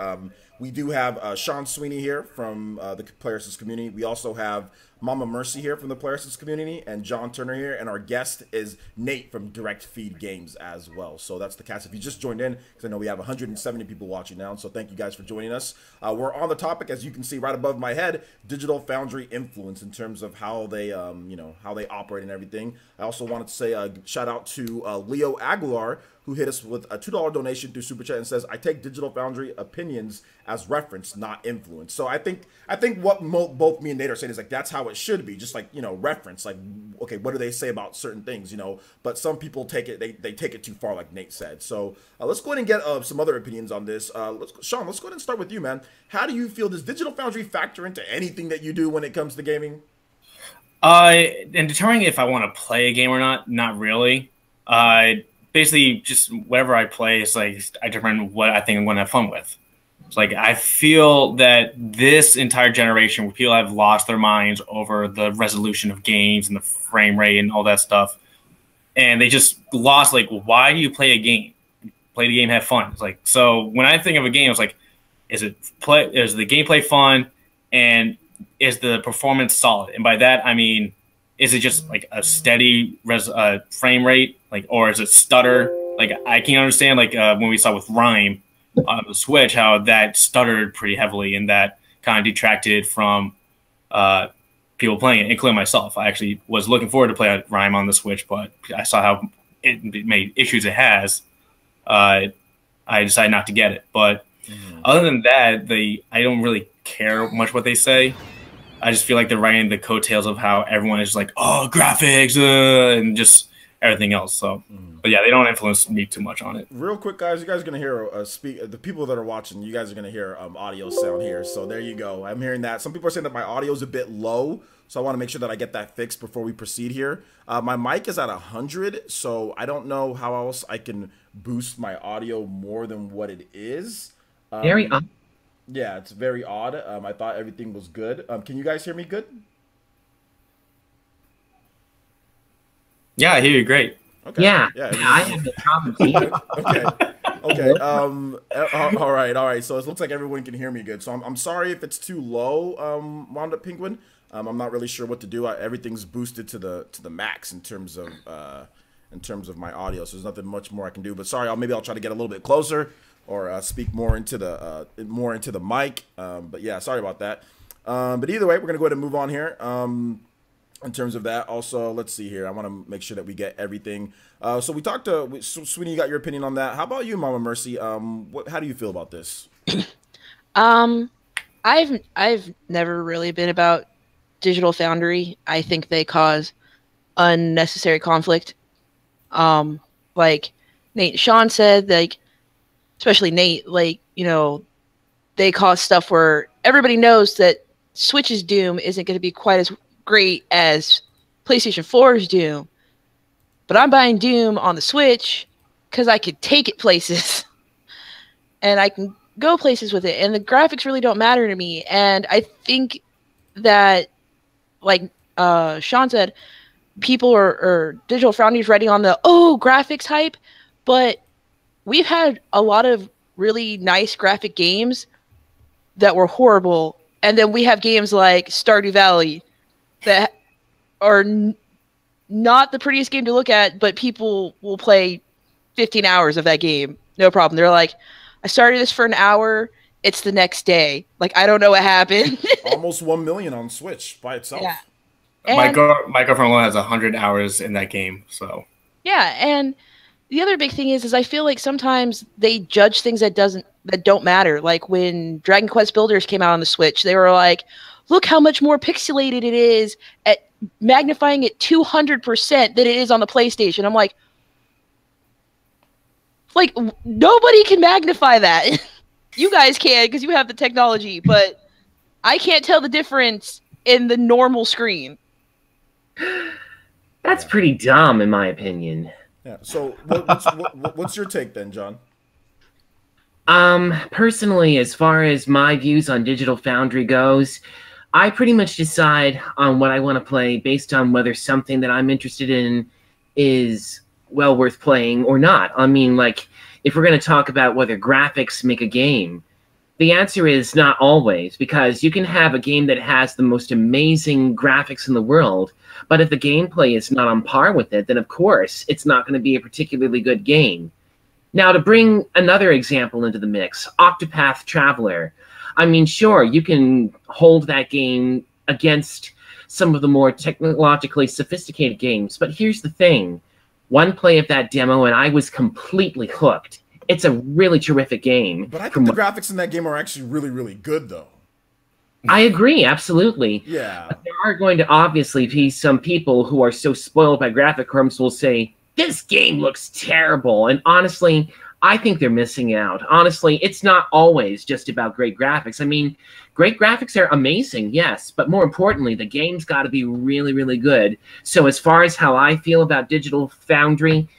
we do have Sean Sweeney here from the Player Essence community. We also have Mama Mercy here from the Player Essence community, and Jon Turner here, and our guest is Nate from Direct Feed Games as well. So that's the cast. If you just joined in, because I know we have 170 people watching now, so thank you guys for joining us. We're on the topic, as you can see right above my head, Digital Foundry influence in terms of how they, how they operate and everything. I also wanted to say shout out to Leo Aguilar, who hit us with a $2 donation through Super Chat and says, I take Digital Foundry opinions as reference, not influence. So I think what both me and Nate are saying is like, that's how it should be. Just like, reference, like, okay, what do they say about certain things, but some people take it, they take it too far, like Nate said. So let's go ahead and get some other opinions on this. Sean, let's go ahead and start with you, man. How do you feel, does Digital Foundry factor into anything that you do when it comes to gaming? In determining if I want to play a game or not really. Basically, just whatever I play, it's like I determine what I think I'm going to have fun with. It's like I feel that this entire generation, where people have lost their minds over the resolution of games and the frame rate and all that stuff, and they just lost. Like, why do you play a game? Play the game, have fun. It's like, so when I think of a game, it's like, is the gameplay fun, and is the performance solid? And by that I mean, is it just like a steady frame rate, like, or is it stutter? Like, I can understand, like, when we saw with Rhyme on the Switch, how that stuttered pretty heavily, and that kind of detracted from people playing it, including myself. I actually was looking forward to play Rhyme on the Switch, but I saw how many issues it has. I decided not to get it. But other than that, I don't really care much what they say. I just feel like they're riding the coattails of how everyone is like, oh, graphics, and just everything else. So, but yeah, they don't influence me too much on it. Real quick, guys, you guys are gonna hear the people that are watching. You guys are gonna hear audio sound here. So there you go. I'm hearing that. Some people are saying that my audio is a bit low, so I want to make sure that I get that fixed before we proceed here. My mic is at 100, so I don't know how else I can boost my audio more than what it is. Very odd. Yeah, it's very odd. I thought everything was good. Can you guys hear me good? Yeah, I hear you great. Okay. Yeah, I have no problem too. Okay. All right. So it looks like everyone can hear me good. So I'm sorry if it's too low, Wound Up Penguin. I'm not really sure what to do. Everything's boosted to the max in terms of my audio. So there's nothing much more I can do. But sorry, maybe I'll try to get a little bit closer or speak more into the mic. But yeah, sorry about that. But either way, we're gonna go ahead and move on here. In terms of that, also, let's see here. I want to make sure that we get everything. So we talked to Sweeney. You got your opinion on that. How about you, Mama Mercy? How do you feel about this? I've never really been about Digital Foundry. I think they cause unnecessary conflict. Like Sean said, like, especially Nate, like, you know, they cause stuff where everybody knows that Switch's Doom isn't going to be quite as great as PlayStation 4's Doom, but I'm buying Doom on the Switch because I could take it places and I can go places with it, and the graphics really don't matter to me. And I think that, like Sean said, people are Digital Foundry's riding on the graphics hype, but we've had a lot of really nice graphic games that were horrible, and then we have games like Stardew Valley that are not the prettiest game to look at, but people will play 15 hours of that game, no problem. They're like, I started this for an hour, it's the next day. Like, I don't know what happened. Almost 1 million on Switch by itself. Yeah. My girlfriend alone has 100 hours in that game, so. Yeah, and the other big thing is I feel like sometimes they judge things that don't matter. Like when Dragon Quest Builders came out on the Switch, they were like, look how much more pixelated it is, at magnifying it 200% than it is on the PlayStation. I'm like nobody can magnify that. You guys can because you have the technology, but I can't tell the difference in the normal screen. That's pretty dumb, in my opinion. Yeah. So what's your take then, John? Personally, as far as my views on Digital Foundry goes, I pretty much decide on what I want to play based on whether something that I'm interested in is well worth playing or not. I mean, like, if we're going to talk about whether graphics make a game, the answer is not always, because you can have a game that has the most amazing graphics in the world, but if the gameplay is not on par with it, then of course it's not going to be a particularly good game. Now, to bring another example into the mix, Octopath Traveler. I mean, sure, you can hold that game against some of the more technologically sophisticated games, but here's the thing. One play of that demo and I was completely hooked. It's a really terrific game. But I think the graphics in that game are actually really, really good, though. I agree, absolutely. Yeah. But there are going to obviously be some people who are so spoiled by graphic terms will say, this game looks terrible. And honestly, I think they're missing out. Honestly, it's not always just about great graphics. I mean, great graphics are amazing, yes, but more importantly, the game's got to be really, really good. So as far as how I feel about Digital Foundry,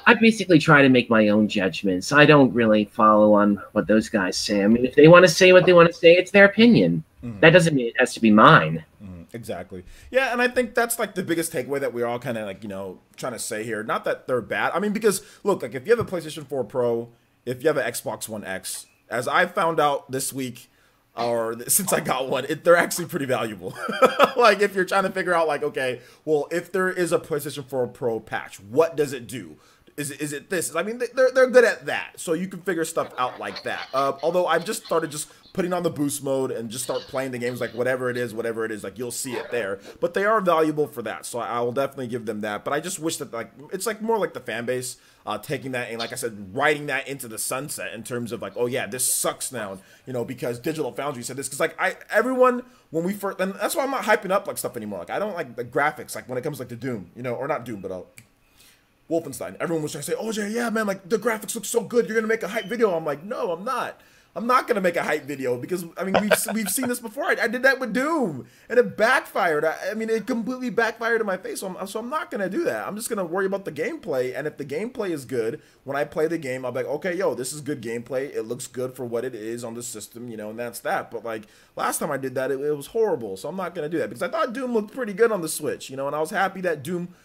I basically try to make my own judgments. I don't really follow on what those guys say. I mean, if they want to say what they want to say, it's their opinion. That doesn't mean it has to be mine. Exactly. Yeah, and I think that's like the biggest takeaway that we're all kind of like, trying to say here. Not that they're bad. I mean, because look, like if you have a PlayStation 4 Pro, if you have an Xbox One X, as I found out this week, or since I got one, they're actually pretty valuable. Like if you're trying to figure out like, okay, well, if there is a PlayStation 4 Pro patch, what does it do? Is it this? I mean, they're good at that, so you can figure stuff out like that. Although I've just started just putting on the boost mode and just start playing the games like whatever it is, like you'll see it there. But they are valuable for that, so I will definitely give them that. But I just wish that like it's like more like the fan base taking that and like I said, writing that into the sunset in terms of like, oh yeah, this sucks now, because Digital Foundry said this. Because like everyone when we first, and that's why I'm not hyping up like stuff anymore. Like I don't like the graphics like when it comes like to Doom, or not Doom, but Wolfenstein. Everyone was trying to say, "Oh yeah, man, like the graphics look so good. You're gonna make a hype video." I'm like, no, I'm not. I'm not gonna make a hype video because I mean we've seen this before. I did that with Doom and it backfired. I mean it completely backfired in my face. So I'm not gonna do that. I'm just gonna worry about the gameplay. And if the gameplay is good, when I play the game, I'll be like, okay, yo, this is good gameplay. It looks good for what it is on the system, and that's that. But like last time I did that, it was horrible. So I'm not gonna do that because I thought Doom looked pretty good on the Switch, and I was happy that Doom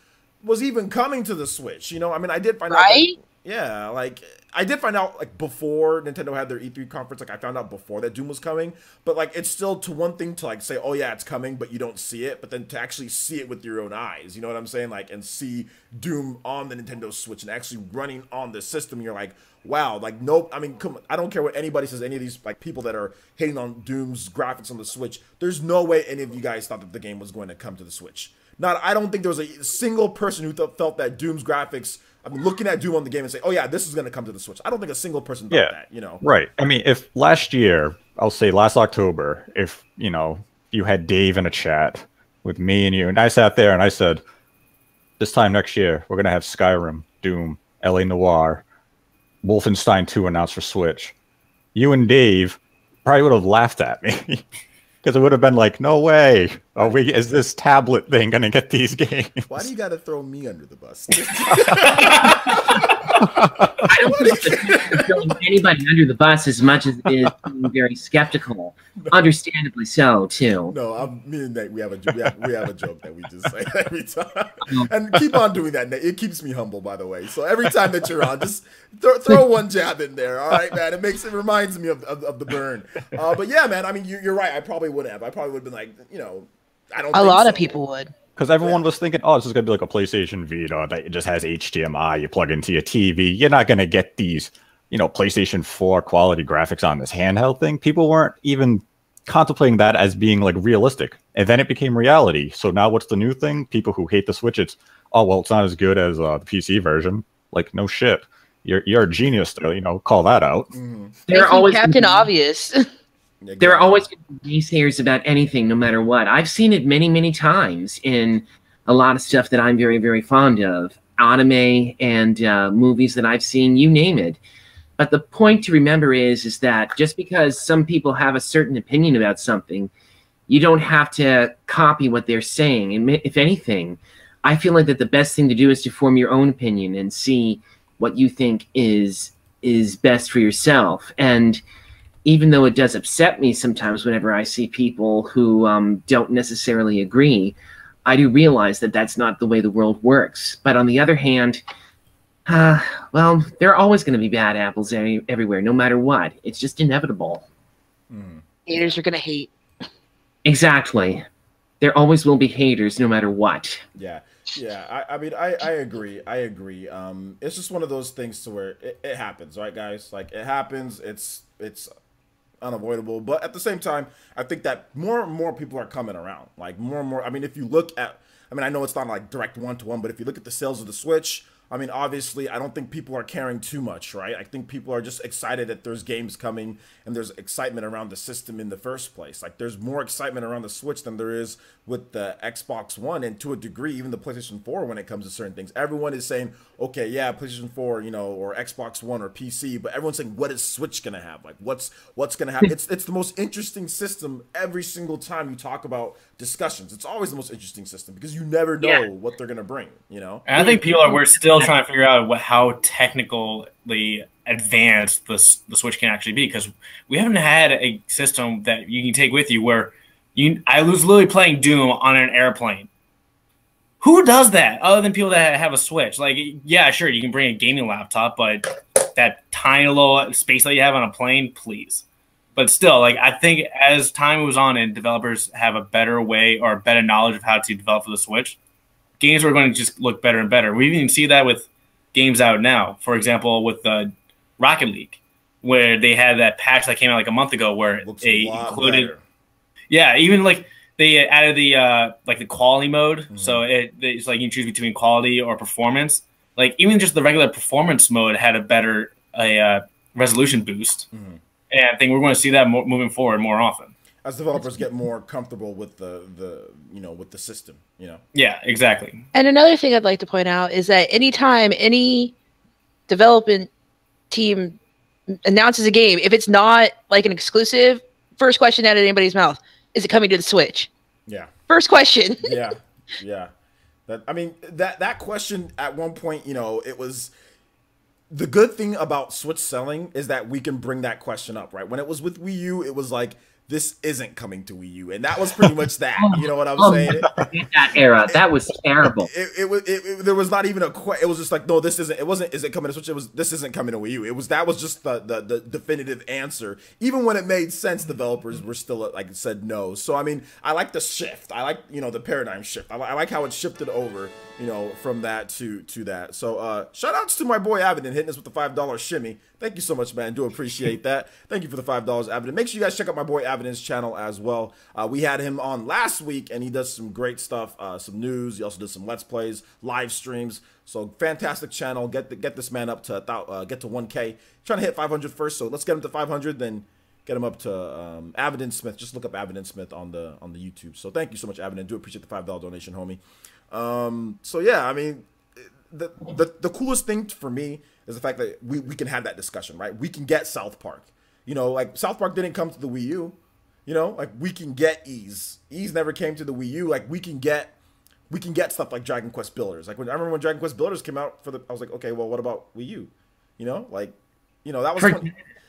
was even coming to the Switch, I mean, I did find out. Right? Yeah, like I did find out like before Nintendo had their E3 conference. Like I found out before that Doom was coming, but like it's still to one thing to like say, oh yeah, it's coming, but you don't see it. But then to actually see it with your own eyes, you know what I'm saying? Like and see Doom on the Nintendo Switch and actually running on the system. You're like, wow, like nope. I mean, come on, I don't care what anybody says. Any of these like people that are hating on Doom's graphics on the Switch, there's no way any of you guys thought that the game was going to come to the Switch. I don't think there was a single person who felt that Doom's graphics. I mean, looking at Doom on the game and say, "Oh yeah, this is going to come to the Switch." I don't think a single person thought that. Right. I mean, if last year, I'll say last October, if you had Dave in a chat with me and you, and I sat there and I said, "This time next year, we're going to have Skyrim, Doom, LA Noire, Wolfenstein 2 announced for Switch," you and Dave probably would have laughed at me. Because it would have been like, no way. Is this tablet thing going to get these games? Why do you got to throw me under the bus? I don't think throwing anybody under the bus as much as it is being very skeptical. No. Understandably so, too. No, me and Nate, we have a joke that we just say every time. And keep on doing that, Nate. It keeps me humble, by the way. So every time that you're on, just throw one jab in there. All right, man. It reminds me of the burn. But yeah, man, I mean, you're right. I probably would have. I probably would have been like, I don't think a lot so. of people would. Because everyone was thinking, oh, this is going to be like a PlayStation Vita that just has HDMI. You plug into your TV. You're not going to get these, PlayStation 4 quality graphics on this handheld thing. People weren't even contemplating that as being like realistic. And then it became reality. So now what's the new thing? People who hate the Switch, it's not as good as the PC version. Like, no shit. You're a genius to, call that out. Mm-hmm. They're always Captain Obvious. There are always naysayers about anything, no matter what. I've seen it many, many times in a lot of stuff that I'm very, very fond of. Anime and movies that I've seen, you name it. But the point to remember is that just because some people have a certain opinion about something, you don't have to copy what they're saying. And if anything, I feel like that the best thing to do is to form your own opinion and see what you think is best for yourself. And even though it does upset me sometimes whenever I see people who don't necessarily agree, I do realize that that's not the way the world works. But on the other hand, well, there are always going to be bad apples everywhere, no matter what. It's just inevitable. Haters are going to hate. Exactly. There always will be haters, no matter what. Yeah. I mean, I agree. It's just one of those things to where it happens, right, guys? Like, it happens. It's unavoidable. But at the same time, I think that more and more people are coming around. Like, more and more. I mean, if you look at, I know it's not like direct one-to-one, but if you look at the sales of the Switch, I mean, obviously, I don't think people are caring too much, right? I think people are just excited that there's games coming and there's excitement around the system in the first place. Like, there's more excitement around the Switch than there is with the Xbox One, and to a degree, even the PlayStation 4 when it comes to certain things. Everyone is saying, okay, yeah, PlayStation 4, you know, or Xbox One or PC, but everyone's saying, what is Switch going to have? Like, what's going to happen? It's the most interesting system every single time you talk about discussions. It's always the most interesting system because you never know what they're going to bring, you know? And I think we're still trying to figure out how technically advanced the Switch can actually be, because we haven't had a system that you can take with you where I was literally playing Doom on an airplane. Who does that other than people that have a Switch? Like, yeah, sure, you can bring a gaming laptop, but that tiny little space that you have on a plane, please. But still, like, I think as time moves on and developers have a better way or better knowledge of how to develop for the Switch, games are going to just look better and better. We even see that with games out now. For example, with Rocket League, where they had that patch that came out like a month ago where they included better. Yeah, even like they added the quality mode. So it's like you choose between quality or performance. Like, even just the regular performance mode had a better resolution boost. And I think we're going to see that moving forward more often as developers get more comfortable with the with the system, you know. Yeah, exactly. And another thing I'd like to point out is that anytime any development team announces a game, if it's not like an exclusive, first question out of anybody's mouth, is it coming to the Switch? Yeah. First question. Yeah. That question at one point, you know, it was. The good thing about Switch selling is that we can bring that question up, right? When it was with Wii U, it was like, this isn't coming to Wii U, and that was pretty much that. You know what I'm saying? That era, that was terrible. There was not even a question. It was just like, no, this isn't. It wasn't. Is it coming to Switch? It was. This isn't coming to Wii U. That was just the definitive answer. Even when it made sense, developers were still like said no. So I mean, I like the shift. I like the paradigm shift. I like how it shifted over. You know, from that to that. So shout outs to my boy Avidin hitting us with the $5 shimmy. Thank you so much, man. Do appreciate that. Thank you for the $5, Avidin. Make sure you guys check out my boy Avidin's channel as well. We had him on last week, and he does some great stuff, some news. He also does some Let's Plays, live streams. So fantastic channel. Get this man up to get to 1K. Trying to hit 500 first, so let's get him to 500, then get him up to Avidin Smith. Just look up Avidin Smith on the YouTube. So thank you so much, Avidin. Do appreciate the $5 donation, homie. So yeah, I mean, the coolest thing for me is the fact that we can have that discussion, right? We can get South Park, you know, like South Park didn't come to the Wii U, you know, like we can get Ys never came to the Wii U. Like we can get stuff like Dragon Quest Builders. Like I remember when Dragon Quest Builders came out I was like, okay, well, what about Wii U? You know, like, you know, that was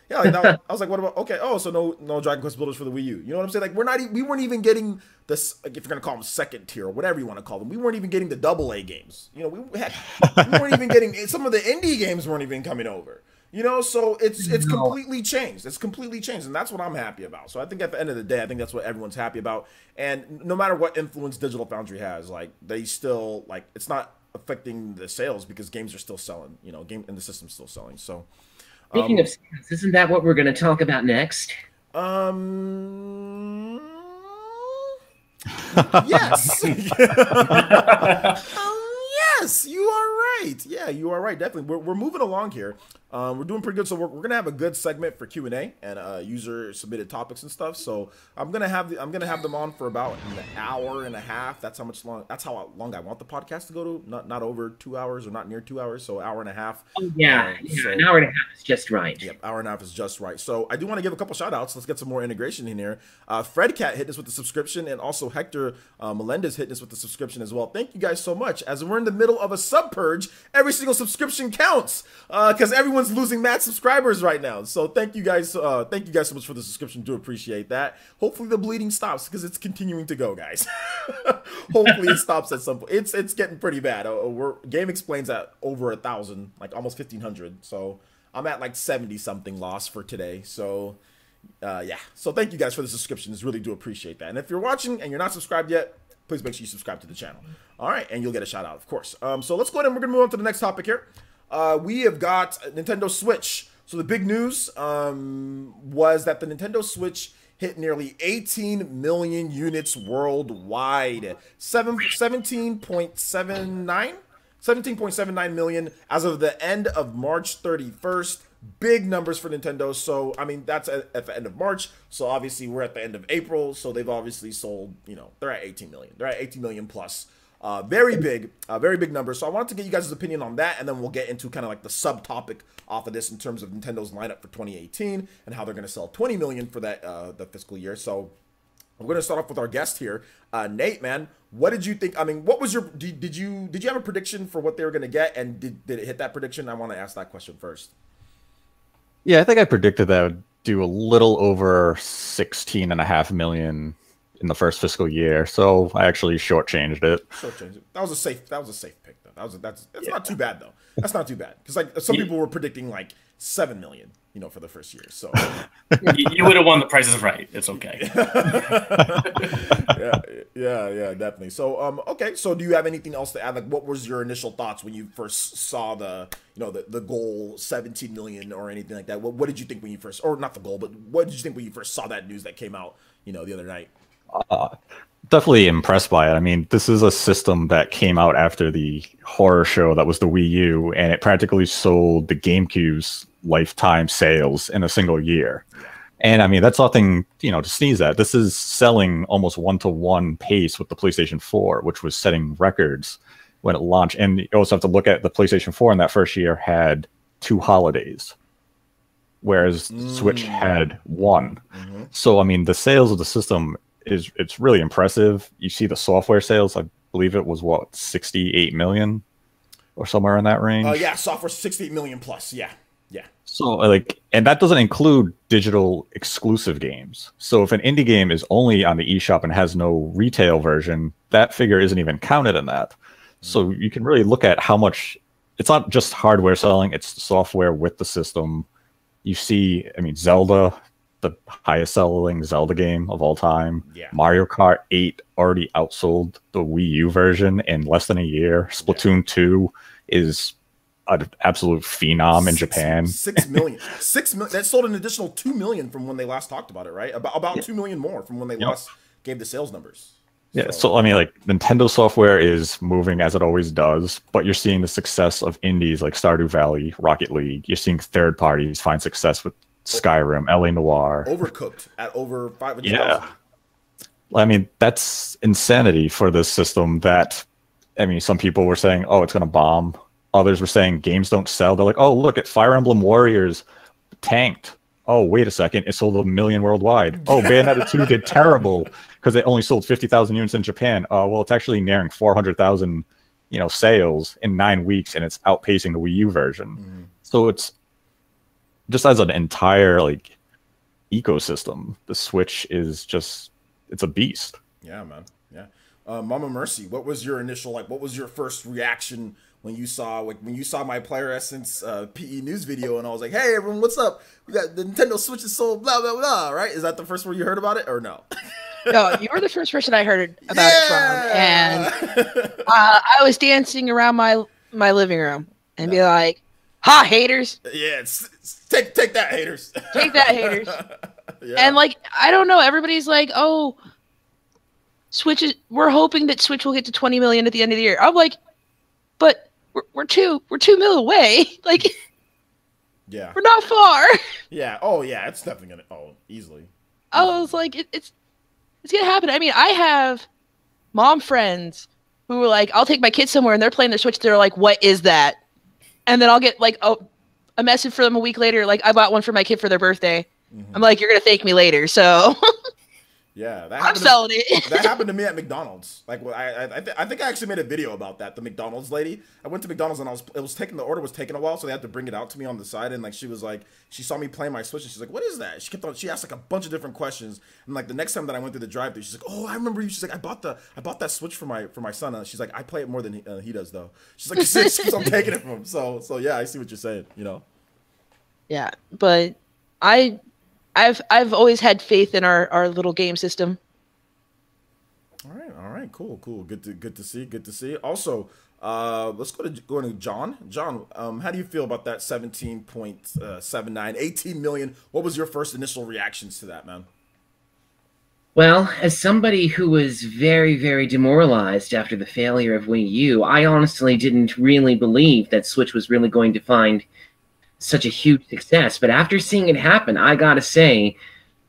yeah, like I was like, what about, okay, oh, so no Dragon Quest Builders for the Wii U. You know what I'm saying? Like we weren't even getting this, like, if you're gonna call them second tier or whatever you want to call them, we weren't even getting the AA games. You know, we weren't even getting, some of the indie games weren't even coming over. You know, so it's completely changed. It's completely changed, and that's what I'm happy about. So I think at the end of the day, I think that's what everyone's happy about. And no matter what influence Digital Foundry has, like they still, like, it's not affecting the sales because games are still selling. You know, and the system's still selling. So. Speaking of sales, isn't that what we're going to talk about next? Yes. Yes, you are right. Yeah, you are right. Definitely. We're moving along here. We're doing pretty good. So we're gonna have a good segment for Q&A and user submitted topics and stuff. So I'm gonna have them on for about an hour and a half. That's how long I want the podcast to go to. Not over 2 hours or not near 2 hours. So hour and a half. Oh, yeah, so, an hour and a half is just right. Yep, hour and a half is just right. So I do want to give a couple shout outs. Let's get some more integration in here. Fred Cat hit us with the subscription, and also Hector Melendez hit us with the subscription as well. Thank you guys so much. As we're in the middle of a sub purge, every single subscription counts because everyone's losing mad subscribers right now. So thank you guys so much for the subscription. Do appreciate that. Hopefully the bleeding stops because it's continuing to go, guys. Hopefully it stops at some point. It's getting pretty bad. Game Explains at over 1,000, like almost 1,500. So I'm at like 70 something loss for today. So yeah. So thank you guys for the subscriptions. Really do appreciate that. And if you're watching and you're not subscribed yet, please make sure you subscribe to the channel. All right, and you'll get a shout out, of course. So let's go ahead and we're gonna move on to the next topic here. We have got Nintendo Switch. So the big news was that the Nintendo Switch hit nearly 18 million units worldwide. 17.79 17.79 million as of the end of March 31st. Big numbers for Nintendo. So, I mean, that's at the end of March. So, obviously, we're at the end of April. So, they've obviously sold, you know, they're at 18 million. They're at 18 million plus. Very big number. So, I wanted to get you guys' opinion on that. And then we'll get into kind of like the subtopic off of this in terms of Nintendo's lineup for 2018 and how they're going to sell 20 million for that the fiscal year. So, we're going to start off with our guest here. Nate, man, what did you think? I mean, what was your, did you have a prediction for what they were going to get? And did it hit that prediction? I want to ask that question first. Yeah, I think I predicted that I would do a little over 16.5 million in the first fiscal year. So I actually shortchanged it. That was a safe pick though. That's not too bad though. That's not too bad. Because like some people were predicting like 7 million, you know, for the first year. So you would have won the prices right. It's okay. yeah, definitely. So okay. So do you have anything else to add? Like, what was your initial thoughts when you first saw the goal 17 million or anything like that? What did you think when you first, or not the goal, but what did you think when you first saw that news that came out, you know, the other night? Definitely impressed by it. I mean, this is a system that came out after the horror show that was the Wii U, and it practically sold the GameCube's lifetime sales in a single year. And I mean, that's nothing, you know, to sneeze at. This is selling almost 1-to-1 pace with the PlayStation 4, which was setting records when it launched. And you also have to look at the PlayStation 4 in that first year had 2 holidays, whereas Switch had 1. Mm-hmm. So, I mean, the sales of the system it's really impressive. You see the software sales, I believe it was 68 million or somewhere in that range. Yeah, software 68 million plus. Yeah. So like, and that doesn't include digital exclusive games. So if an indie game is only on the eShop and has no retail version, that figure isn't even counted in that. So you can really look at how much, it's not just hardware selling, it's the software with the system. You see, I mean, Zelda, the highest selling Zelda game of all time. Yeah. Mario Kart 8 already outsold the Wii U version in less than a year. Splatoon 2 is an absolute phenom in Japan. 6 million. 6 million. That sold an additional 2 million from when they last talked about it, right? About 2 million more from when they last gave the sales numbers. Yeah, so I mean, like, Nintendo software is moving as it always does, but you're seeing the success of indies like Stardew Valley, Rocket League. You're seeing third parties find success with Skyrim, LA Noire. Overcooked at over 500,000. Yeah. I mean, that's insanity for this system that, I mean, some people were saying, oh, it's going to bomb. Others were saying games don't sell. They're like, oh, look at Fire Emblem Warriors tanked. Oh, wait a second. It sold 1 million worldwide. Oh, Bayonetta 2 did terrible because it only sold 50,000 units in Japan. Well, it's actually nearing 400,000, you know, sales in 9 weeks, and it's outpacing the Wii U version. Mm-hmm. So it's just as an entire like ecosystem, the Switch is just, it's a beast. Yeah, man. Yeah. Mama Mercy, what was your initial, like, what was your first reaction when you saw my Player Essence PE news video and I was like, hey everyone, what's up? We got the Nintendo Switch is sold, blah blah blah, right? Is that the first one you heard about it or no? No, you were the first person I heard about it from, and I was dancing around my living room and be like, "Ha, haters!" Yeah, take that, haters. Take that, haters. Yeah. And like, I don't know, everybody's like, "Oh, we're hoping that Switch will get to 20 million at the end of the year." I'm like, but we're 2 mil away. Like, yeah, we're not far. Yeah. Oh yeah, it's definitely gonna easily. I was like, it's gonna happen. I mean, I have mom friends who were like, I'll take my kids somewhere and they're playing their Switch. They're like, what is that? And then I'll get like a message from them a week later, like, I bought one for my kid for their birthday. Mm-hmm. I'm like, you're gonna thank me later. So yeah, I'm selling it. That happened to me at McDonald's. Like, I think I actually made a video about that. The McDonald's lady. I went to McDonald's and the order was taking a while, so they had to bring it out to me on the side. And like, she was like, she saw me playing my Switch, and she's like, "What is that?" She asked like a bunch of different questions. And like the next time that I went through the drive-thru, she's like, "Oh, I remember you." She's like, "I bought that Switch for my son." And she's like, "I play it more than he does, though." She's like, she keeps on taking it from him. So yeah, I see what you're saying. You know. Yeah, but I've always had faith in our little game system. All right, cool. Good to see. Also, let's go to John. John, how do you feel about that 17.79, 18 million? What was your first initial reactions to that, man? Well, as somebody who was very, very demoralized after the failure of Wii U, I honestly didn't really believe that Switch was really going to find such a huge success. But after seeing it happen, I gotta say,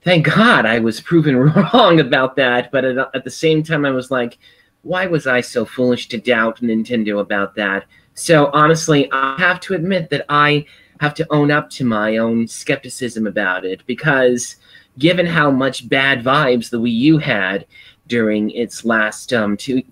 thank God I was proven wrong about that. But at the same time, I was like, why was I so foolish to doubt Nintendo about that? So honestly, I have to admit that I have to own up to my own skepticism about it, because given how much bad vibes the Wii U had during its last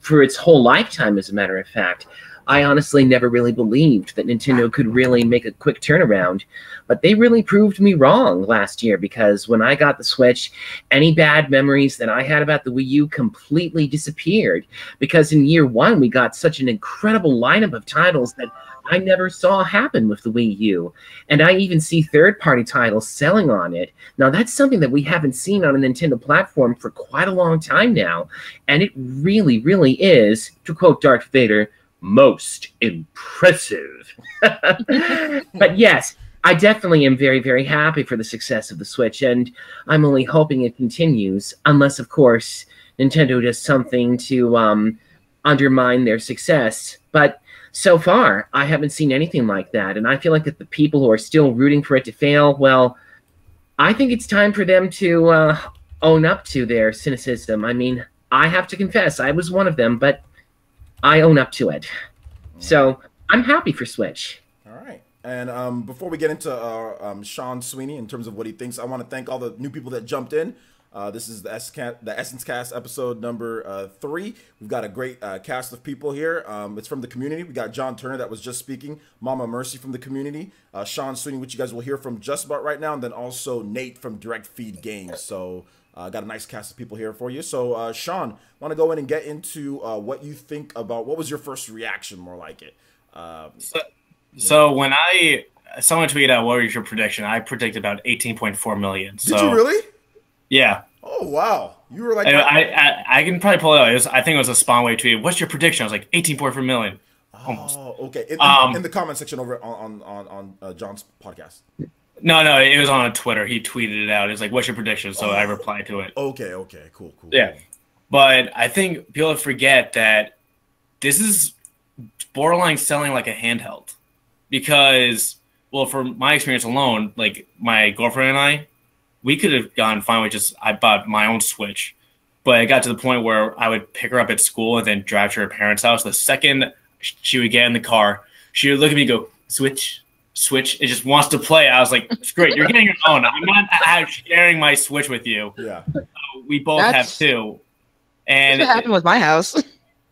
for its whole lifetime, as a matter of fact, I honestly never really believed that Nintendo could really make a quick turnaround. But they really proved me wrong last year, because when I got the Switch, any bad memories that I had about the Wii U completely disappeared. Because in year one, we got such an incredible lineup of titles that I never saw happen with the Wii U. And I even see third-party titles selling on it. Now, that's something that we haven't seen on a Nintendo platform for quite a long time now. And it really, really is, to quote Darth Vader, most impressive. But yes, I definitely am very, very happy for the success of the Switch, and I'm only hoping it continues, unless, of course, Nintendo does something to undermine their success. But so far, I haven't seen anything like that, and I feel like that the people who are still rooting for it to fail, well, I think it's time for them to own up to their cynicism. I mean, I have to confess, I was one of them, but I own up to it. So I'm happy for Switch. All right. And before we get into Sean Sweeney in terms of what he thinks, I want to thank all the new people that jumped in. This is the EssenceCast episode number 3. We've got a great cast of people here. It's from the community. We got Jon Turner that was just speaking, Mama Mercy from the community, Sean Sweeney, which you guys will hear from just about right now, and then also Nate from Direct Feed Games. So got a nice cast of people here for you. So Sean, want to go in and get into what you think about, what was your first reaction, more like it? So when someone tweeted out, what was your prediction? I predicted about 18.4 million. Did you really? Yeah. Oh, wow. You were like... I can probably pull it out. I think it was a Spawnway tweet. What's your prediction? I was like, 18.4 million. Almost. Oh, okay. In the comment section over on John's podcast. No, it was on Twitter. He tweeted it out. It's like, what's your prediction? So I replied to it. Okay, cool. Yeah. But I think people forget that this is borderline selling like a handheld. Because, well, from my experience alone, like my girlfriend and I, we could have gone fine with just, I bought my own Switch. But it got to the point where I would pick her up at school and then drive to her parents' house. The second she would get in the car, she would look at me and go, Switch. It just wants to play. I was like, it's great. You're getting your own. I'm not sharing my Switch with you. Yeah. So we both have two. And that's what happened with my house.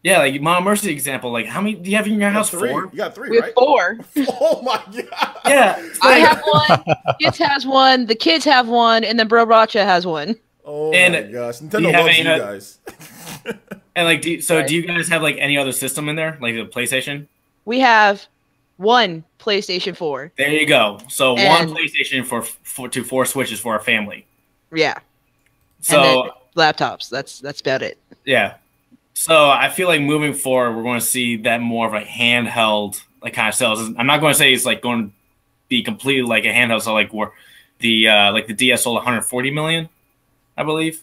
Yeah, like Mom Mercy example. Like, how many do you have in your house? 3. 4? You got 3, we right? have 4. Oh my god. Yeah. I have one. Kids has one. The kids have one, and then Bro Racha has one. Oh my gosh. Nintendo loves you guys. And like, do you guys have like any other system in there, like the PlayStation? We have one PlayStation 4. There you go. So one PlayStation to 4 Switches for our family. Yeah. So laptops. That's about it. Yeah. So I feel like moving forward, we're going to see that more of a handheld like kind of sales. I'm not going to say it's like going to be completely like a handheld. So like where the DS sold 140 million, I believe.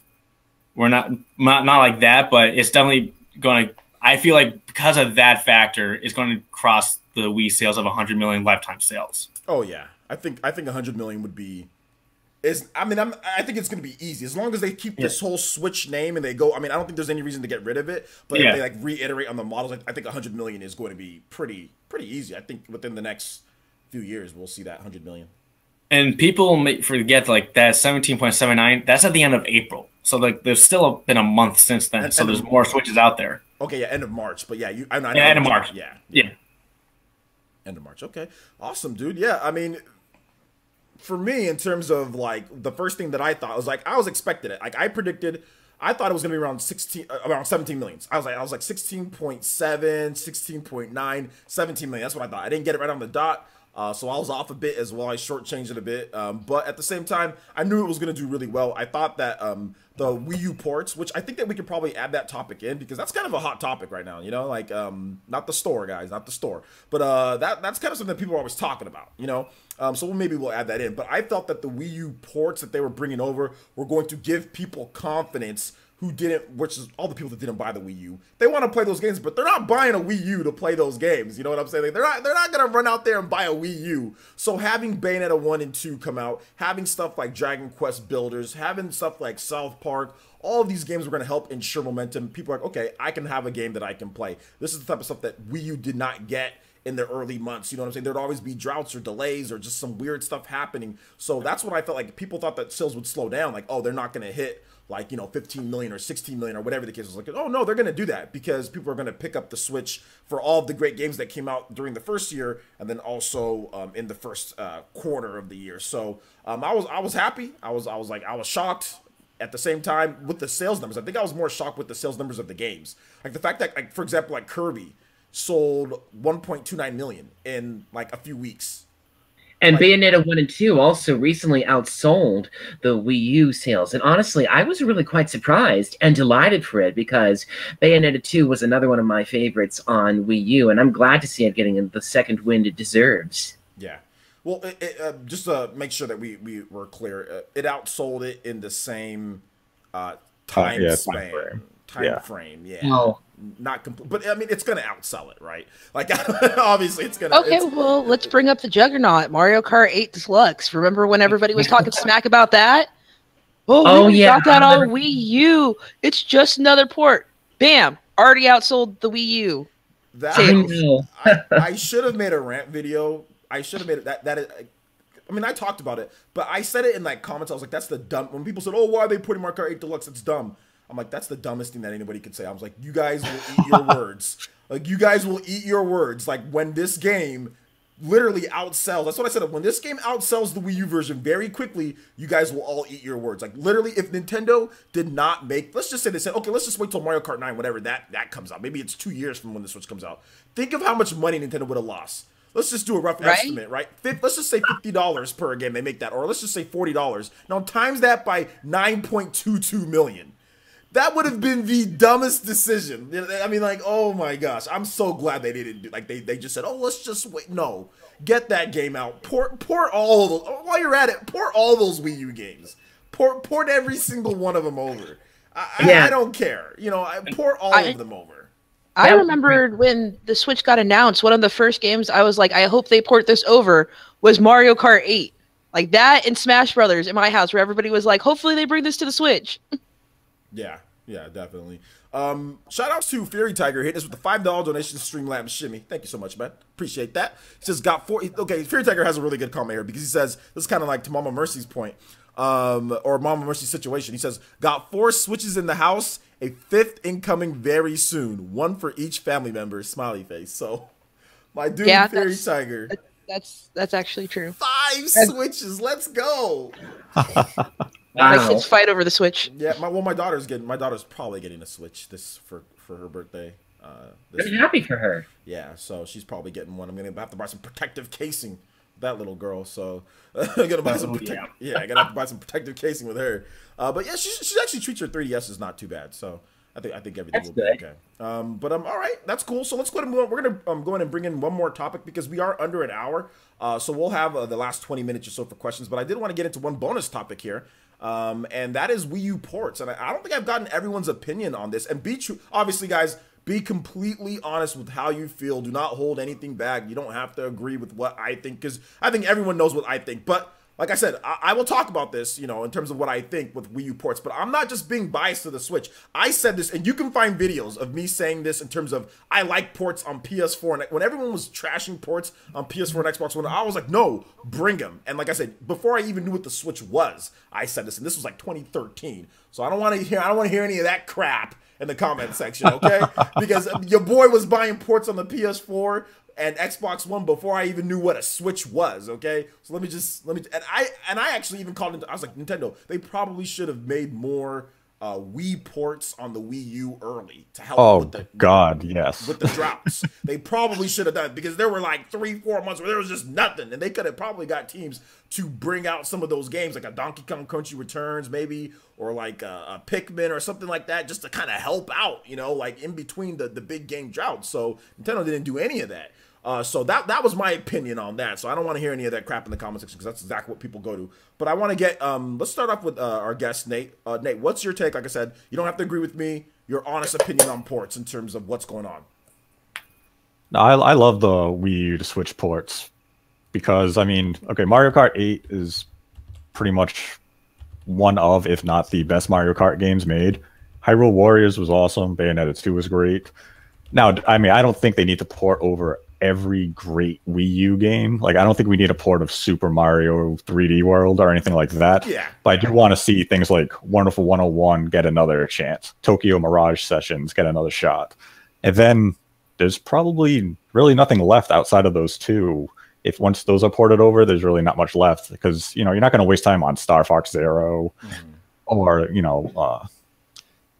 We're not like that, but it's definitely going to. I feel like because of that factor, it's going to cross the Wii sales of 100 million lifetime sales. Oh yeah, I think 100 million would be. I think it's going to be easy as long as they keep this whole Switch name and they go. I mean, I don't think there's any reason to get rid of it, but if they like reiterate on the models, I think 100 million is going to be pretty easy. I think within the next few years we'll see that 100 million. And people may forget like that 17.79. That's at the end of April, so like there's still been a month since then. So there's more Switches out there. Okay, yeah, end of March, but yeah, end of March. Yeah, end of March. Okay, awesome, dude. Yeah, I mean. For me, in terms of like the first thing that I thought was like I was expecting it. Like I thought it was gonna be around 17 millions. I was like 16.7, 16.9, 17 million. That's what I thought. I didn't get it right on the dot. So I was off a bit as well. I shortchanged it a bit. But at the same time, I knew it was going to do really well. I thought that the Wii U ports, which I think that we could probably add that topic in because that's kind of a hot topic right now, you know, like not the store, guys, not the store. But that's kind of something that people are always talking about, you know. So maybe we'll add that in. But I felt that the Wii U ports that they were bringing over were going to give people confidence who didn't, which is all the people that didn't buy the Wii U. They want to play those games, but they're not buying a Wii U to play those games. You know what I'm saying? Like, they're not gonna run out there and buy a Wii U. So having Bayonetta 1 and 2 come out, having stuff like Dragon Quest Builders, having stuff like South Park, all of these games were going to help ensure momentum. People are like, okay, I can have a game that I can play. This is the type of stuff that Wii U did not get in the early months. You know what I'm saying? There'd always be droughts or delays or just some weird stuff happening. So that's what I felt like. People thought that sales would slow down. Like, oh, they're not going to hit like, you know, 15 million or 16 million or whatever the case was. Like, oh no, they're going to do that because people are going to pick up the Switch for all of the great games that came out during the first year and then also in the first quarter of the year. So I was happy. I was shocked. At the same time, with the sales numbers, I think I was more shocked with the sales numbers of the games. Like the fact that, like, for example, like Kirby sold 1.29 million in like a few weeks. And Like, Bayonetta 1 and 2 also recently outsold the Wii U sales. And honestly, I was really quite surprised and delighted for it because Bayonetta 2 was another one of my favorites on Wii U. And I'm glad to see it getting the second wind it deserves. yeah. Well, just to make sure that we were clear, it outsold it in the same time frame. Yeah. Oh. Not complete, but I mean, it's gonna outsell it, right? Like, obviously, it's gonna. Okay, well, let's bring up the juggernaut, Mario Kart 8 Deluxe. Remember when everybody was talking smack about that? Oh, we got that on Wii U. It's just another port. Bam! Already outsold the Wii U. I should have made a rant video. I should have made it. I mean, I talked about it, but I said it in like comments. I was like, "That's the dumb." When people said, "Oh, why are they putting Mario Kart 8 Deluxe?" It's dumb. I'm like, that's the dumbest thing that anybody could say. I was like, you guys will eat your words. Like, you guys will eat your words. Like, when this game literally outsells, that's what I said. When this game outsells the Wii U version very quickly, you guys will all eat your words. Like, literally, if Nintendo did not make, let's just say they said, okay, let's just wait till Mario Kart 9, whatever that comes out. Maybe it's 2 years from when the Switch comes out. Think of how much money Nintendo would have lost. Let's just do a rough estimate, right? Let's just say $50 per game they make that, or let's just say $40. Now, times that by 9.22 million. That would have been the dumbest decision. I mean, like, oh my gosh. I'm so glad they didn't do, like, they just said, oh, let's just wait. No. Get that game out. Port all of those. While you're at it, port all those Wii U games. Port every single one of them over. I don't care. You know, port all of them over. I remembered when the Switch got announced, one of the first games I was like, I hope they port this over, was Mario Kart 8. Like that and Smash Brothers in my house, where everybody was like, hopefully they bring this to the Switch. Yeah, definitely. Shout outs to Fury Tiger hitting us with the $5 donation to Streamlabs Shimmy. Thank you so much, man. Appreciate that. He says, okay, Fury Tiger has a really good comment here because he says, this is kind of like to Mama Mercy's point, or Mama Mercy's situation. He says, got 4 Switches in the house, a 5th incoming very soon. 1 for each family member, smiley face. So, my dude, Fury Tiger. That's actually true. 5 Switches, let's go. My kids fight over the Switch. Yeah, my daughter's probably getting a Switch for her birthday. I'm happy for her. Yeah, so she's probably getting one. I'm gonna have to buy some protective casing with that little girl. So I'm gonna buy some. I gotta have to buy some protective casing with her. But yeah, she actually treats her 3DS is not too bad. So I think everything will be okay. But all right, that's cool. So let's go ahead and move on. We're gonna go in and bring in one more topic because we are under an hour. So we'll have the last 20 minutes or so for questions. But I did want to get into one bonus topic here. And that is Wii U ports. And I don't think I've gotten everyone's opinion on this. And be true, obviously, guys, be completely honest with how you feel. Do not hold anything back. You don't have to agree with what I think, because I think everyone knows what I think. But like I said, I will talk about this, you know, in terms of what I think with Wii U ports, but I'm not just being biased to the Switch. I said this, and you can find videos of me saying this in terms of I like ports on PS4. And when everyone was trashing ports on PS4 and Xbox One, I was like, no, bring them. And like I said, before I even knew what the Switch was, I said this, and this was like 2013. So I don't want to hear any of that crap in the comment section, okay? Because your boy was buying ports on the PS4 and Xbox One before I even knew what a Switch was, okay? So let me and I actually even called it, I was like, Nintendo, they probably should have made more Wii ports on the Wii U early to help with the yes, with the droughts. They probably should have done it because there were like 3-4 months where there was just nothing, and they could have probably got teams to bring out some of those games, like a Donkey Kong Country Returns, maybe, or like a Pikmin or something like that, just to kind of help out, you know, like in between the big game droughts. So Nintendo didn't do any of that. So that was my opinion on that. So I don't want to hear any of that crap in the comment section because that's exactly what people go to. But I want to get let's start off with our guest Nate. Nate, what's your take? Like I said, you don't have to agree with me. Your honest opinion on ports in terms of what's going on. No, I love the Wii U to Switch ports because I mean, okay, Mario Kart 8 is pretty much one of, if not the best Mario Kart games made. Hyrule Warriors was awesome. Bayonetta 2 was great. Now, I mean, I don't think they need to port over every great Wii U game. Like, I don't think we need a port of Super Mario 3D World or anything like that. Yeah. But I do want to see things like Wonderful 101 get another chance. Tokyo Mirage Sessions get another shot. And then there's probably really nothing left outside of those two. If once those are ported over, there's really not much left because, you know, you're not going to waste time on Star Fox Zero or, you know,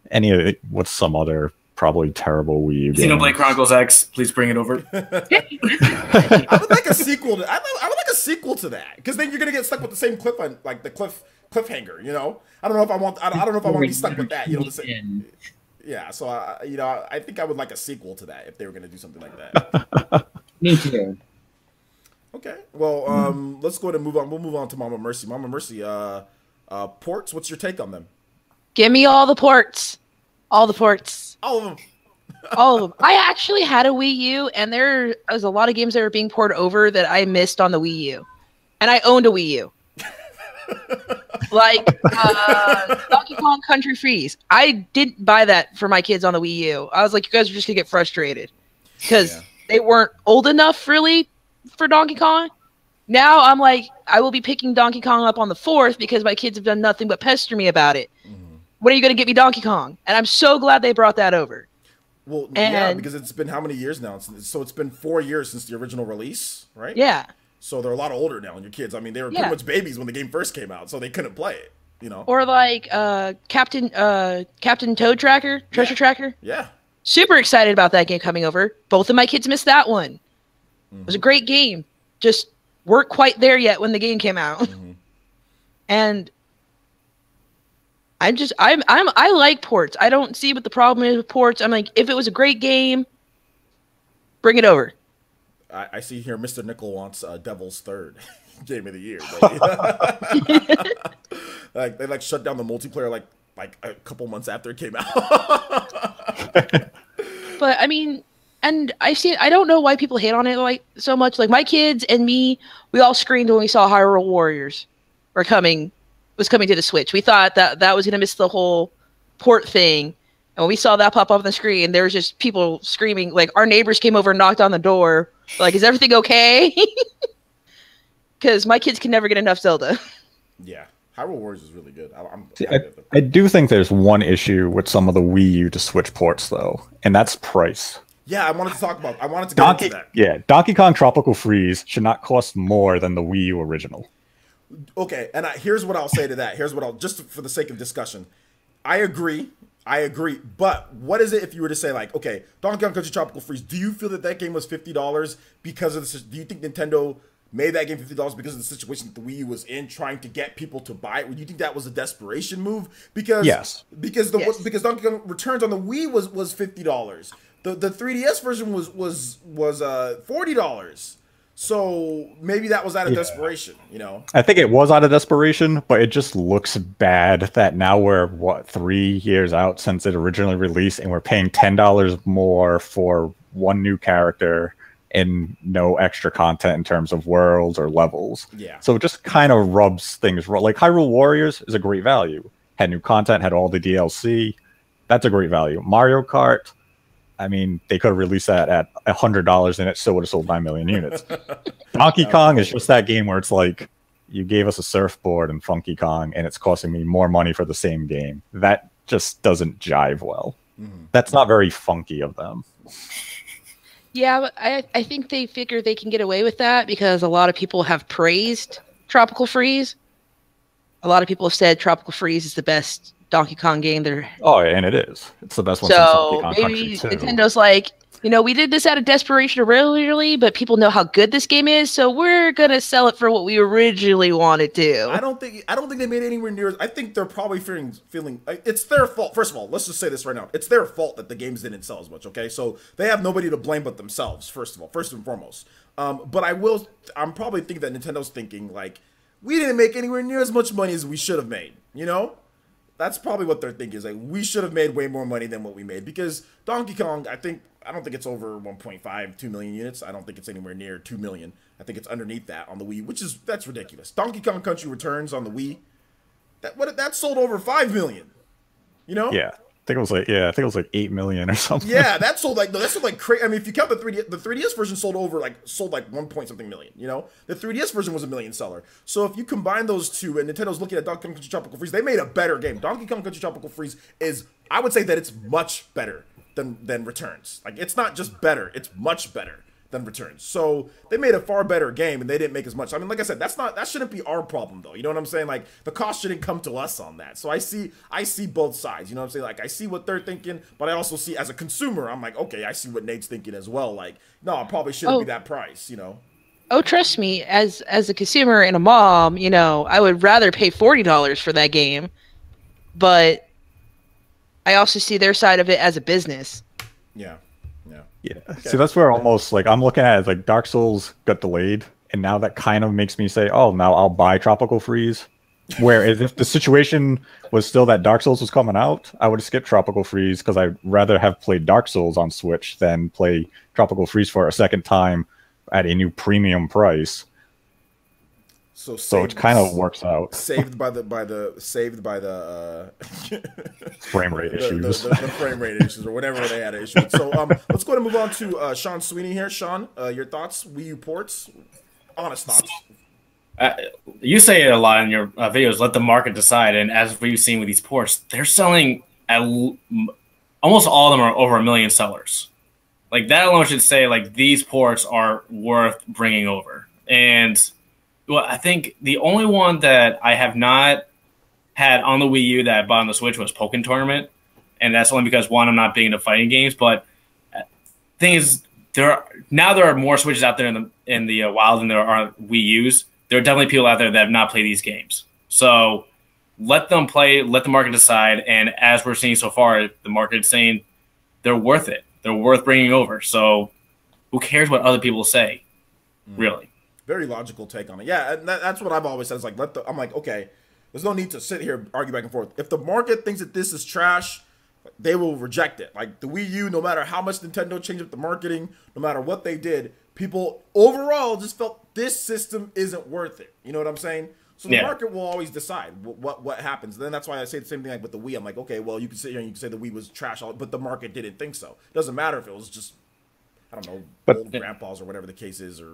any of it. What's some other probably terrible Wii U game? Xenoblade Chronicles X, please bring it over. I would like a sequel to. I would like a sequel to that because then you're gonna get stuck with the same cliffhanger. You know, I don't know if I want. I don't know if I want to be stuck with that. You know, the same. Yeah, so I think I would like a sequel to that if they were gonna do something like that. Me too. Okay, well, let's go ahead and move on. We'll move on to Mama Mercy. Mama Mercy, ports. What's your take on them? Give me all the ports. All the ports. All of them. All of them. I actually had a Wii U, and there was a lot of games that were being ported over that I missed on the Wii U. And I owned a Wii U. Like Donkey Kong Country Freeze. I didn't buy that for my kids on the Wii U. I was like, you guys are just going to get frustrated. Because they weren't old enough, really, for Donkey Kong. Now I'm like, I will be picking Donkey Kong up on the 4th because my kids have done nothing but pester me about it. When are you going to get me Donkey Kong? And I'm so glad they brought that over. Well, yeah, because it's been how many years now? So it's been 4 years since the original release, right? Yeah. So they're a lot older now, and your kids, I mean, they were pretty much babies when the game first came out, so they couldn't play it, you know? Or like Captain Toad Tracker, Treasure Tracker. Yeah. Super excited about that game coming over. Both of my kids missed that one. It was a great game. Just weren't quite there yet when the game came out. And I like ports. I don't see what the problem is with ports. I'm like, if it was a great game, bring it over. I see here Mr. Nickel wants Devil's Third game of the year. Like they shut down the multiplayer like a couple months after it came out. But I mean, and I don't know why people hate on it like so much. Like my kids and me, we all screamed when we saw Hyrule Warriors was coming to the Switch. We thought that was going to miss the whole port thing. And when we saw that pop up on the screen, there was just people screaming. Like, our neighbors came over and knocked on the door. Like, is everything okay? Because my kids can never get enough Zelda. Yeah. Hyrule Warriors is really good. I do think there's one issue with some of the Wii U to Switch ports, though, and that's price. Yeah, I wanted to get into that. Yeah, Donkey Kong Tropical Freeze should not cost more than the Wii U original. Okay, and here's what I'll say to that. Just for the sake of discussion, I agree. But what is it if you were to say, like, okay, Donkey Kong Country Tropical Freeze, do you feel that game was $50 because of this? Do you think Nintendo made that game $50 because of the situation that the Wii U was in, trying to get people to buy it? Would you think that was a desperation move? Because yes. Because Donkey Kong Returns on the Wii was $50. The 3DS version was $40. So maybe that was out of desperation, you know? I think it was out of desperation, but it just looks bad that now we're, 3 years out since it originally released, and we're paying $10 more for one new character and no extra content in terms of worlds or levels. Yeah. So it just kind of rubs things wrong. Like Hyrule Warriors is a great value. Had new content, had all the DLC. That's a great value. Mario Kart, I mean, they could have released that at $100 and it still would have sold 9 million units. Donkey Kong is just that game where it's like, you gave us a surfboard in Funky Kong and it's costing me more money for the same game. That just doesn't jive well. That's not very funky of them. Yeah, but I think they figure they can get away with that because a lot of people have praised Tropical Freeze. A lot of people have said Tropical Freeze is the best Donkey Kong game. Oh, and it is. It's the best one since Donkey So Kong maybe Country 2. Nintendo's like, we did this out of desperation originally, but people know how good this game is, so we're gonna sell it for what we originally wanted to. I don't think they made anywhere near. I think they're probably feeling it's their fault. First of all, let's just say this right now. It's their fault that the games didn't sell as much. Okay, so they have nobody to blame but themselves. First and foremost. But I'm probably thinking that Nintendo's thinking like, we didn't make anywhere near as much money as we should have made. That's probably what they're thinking, is like, we should have made way more money than what we made, because Donkey Kong, I don't think it's over 1.5, 2 million units. I don't think it's anywhere near 2 million. I think it's underneath that on the Wii, that's ridiculous. Donkey Kong Country Returns on the Wii, that sold over 5 million. Yeah. I think it was like 8 million or something. Yeah, that sold like crazy. I mean, if you count the 3DS version sold like 1 point something million. The 3DS version was a million seller. So if you combine those two, and Nintendo's looking at Donkey Kong Country Tropical Freeze, they made a better game. Donkey Kong Country Tropical Freeze I would say that it's much better than Returns. Like, it's not just better, it's much better than Returns. So they made a far better game, and they didn't make as much. I mean, like I said, that shouldn't be our problem, though. You know what I'm saying? Like, the cost shouldn't come to us on that. So I see both sides. You know what I'm saying? Like, I see what they're thinking, but I also see, as a consumer, I'm like, okay, I see what Nate's thinking as well. Like, no, it probably shouldn't be that price. Oh, trust me, as a consumer and a mom, I would rather pay $40 for that game, but I also see their side of it as a business. Yeah. Yeah. Okay. See, that's where almost like I'm looking at it like Dark Souls got delayed, and now that kind of makes me say, oh, now I'll buy Tropical Freeze. Whereas if the situation was still that Dark Souls was coming out, I would skip Tropical Freeze, because I'd rather have played Dark Souls on Switch than play Tropical Freeze for a second time at a new premium price. So it kind of works out. Saved by the frame rate issues. The frame rate issues, or whatever they had an issue with. So let's go ahead and move on to Sean Sweeney here. Sean, your thoughts? Wii U ports? Honest thoughts. You say it a lot in your videos. Let the market decide. And as we've seen with these ports, they're selling almost all of them are over 1 million sellers. Like, that alone should say, like, these ports are worth bringing over. And well, I think the only one that I have not had on the Wii U that I bought on the Switch was Pokken Tournament, and that's only because, one, I'm not big into fighting games. But thing is, there are more Switches out there in the wild than there are Wii U's. There are definitely people out there that have not played these games. So let them play, let the market decide. And as we're seeing so far, the market is saying they're worth it. They're worth bringing over. So who cares what other people say, really? Very logical take on it. Yeah, and that's what I've always said. Is like, I'm like, okay, there's no need to sit here and argue back and forth. If the market thinks that this is trash, they will reject it. Like, the Wii U, no matter how much Nintendo changed up the marketing, no matter what they did, people overall just felt this system isn't worth it. You know what I'm saying? So the market will always decide what happens. And then that's why I say the same thing like with the Wii. I'm like, okay, well, you can sit here and you can say the Wii was trash, but the market didn't think so. It doesn't matter if it was just, I don't know, old grandpas or whatever the case is, or.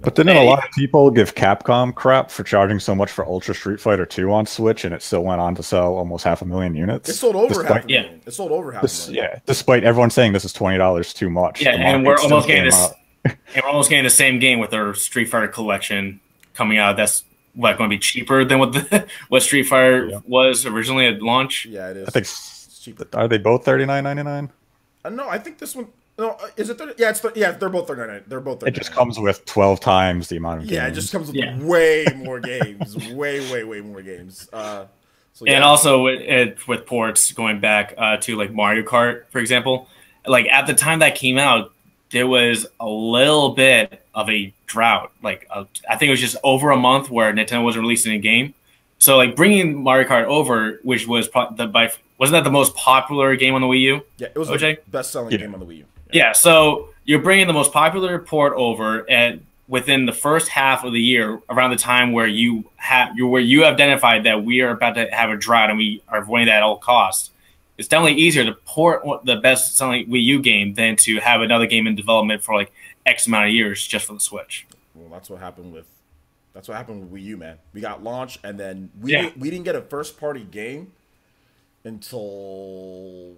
But didn't a lot of people give Capcom crap for charging so much for Ultra Street Fighter 2 on Switch, and it still went on to sell almost 500,000 units? It sold over half a million. It sold over half a million. Yeah, despite everyone saying this is $20 too much. Yeah, and we're almost getting this. And we're almost getting the same game with their Street Fighter collection coming out. That's going to be cheaper than what Street Fighter was originally at launch. Yeah, it is. I think it's cheaper. Are they both $39.99? No, I think this one. No, is it 30? Yeah, they're both $39. They're both $39. It just comes with 12 times the amount of games. Yeah, it just comes with way more games. way more games. And also with ports going back to like Mario Kart, for example, like at the time that came out, there was a little bit of a drought. Like I think it was just over a month where Nintendo wasn't releasing a game. So like bringing Mario Kart over, which was wasn't that the most popular game on the Wii U? Yeah, it was the best-selling game on the Wii U. Yeah, so you're bringing the most popular port over, and within the first half of the year, around the time where you identified that we are about to have a drought and we are avoiding that at all costs, it's definitely easier to port the best-selling Wii U game than to have another game in development for like X amount of years just for the Switch. Well, that's what happened with Wii U, man. We got launched, and then we didn't get a first-party game until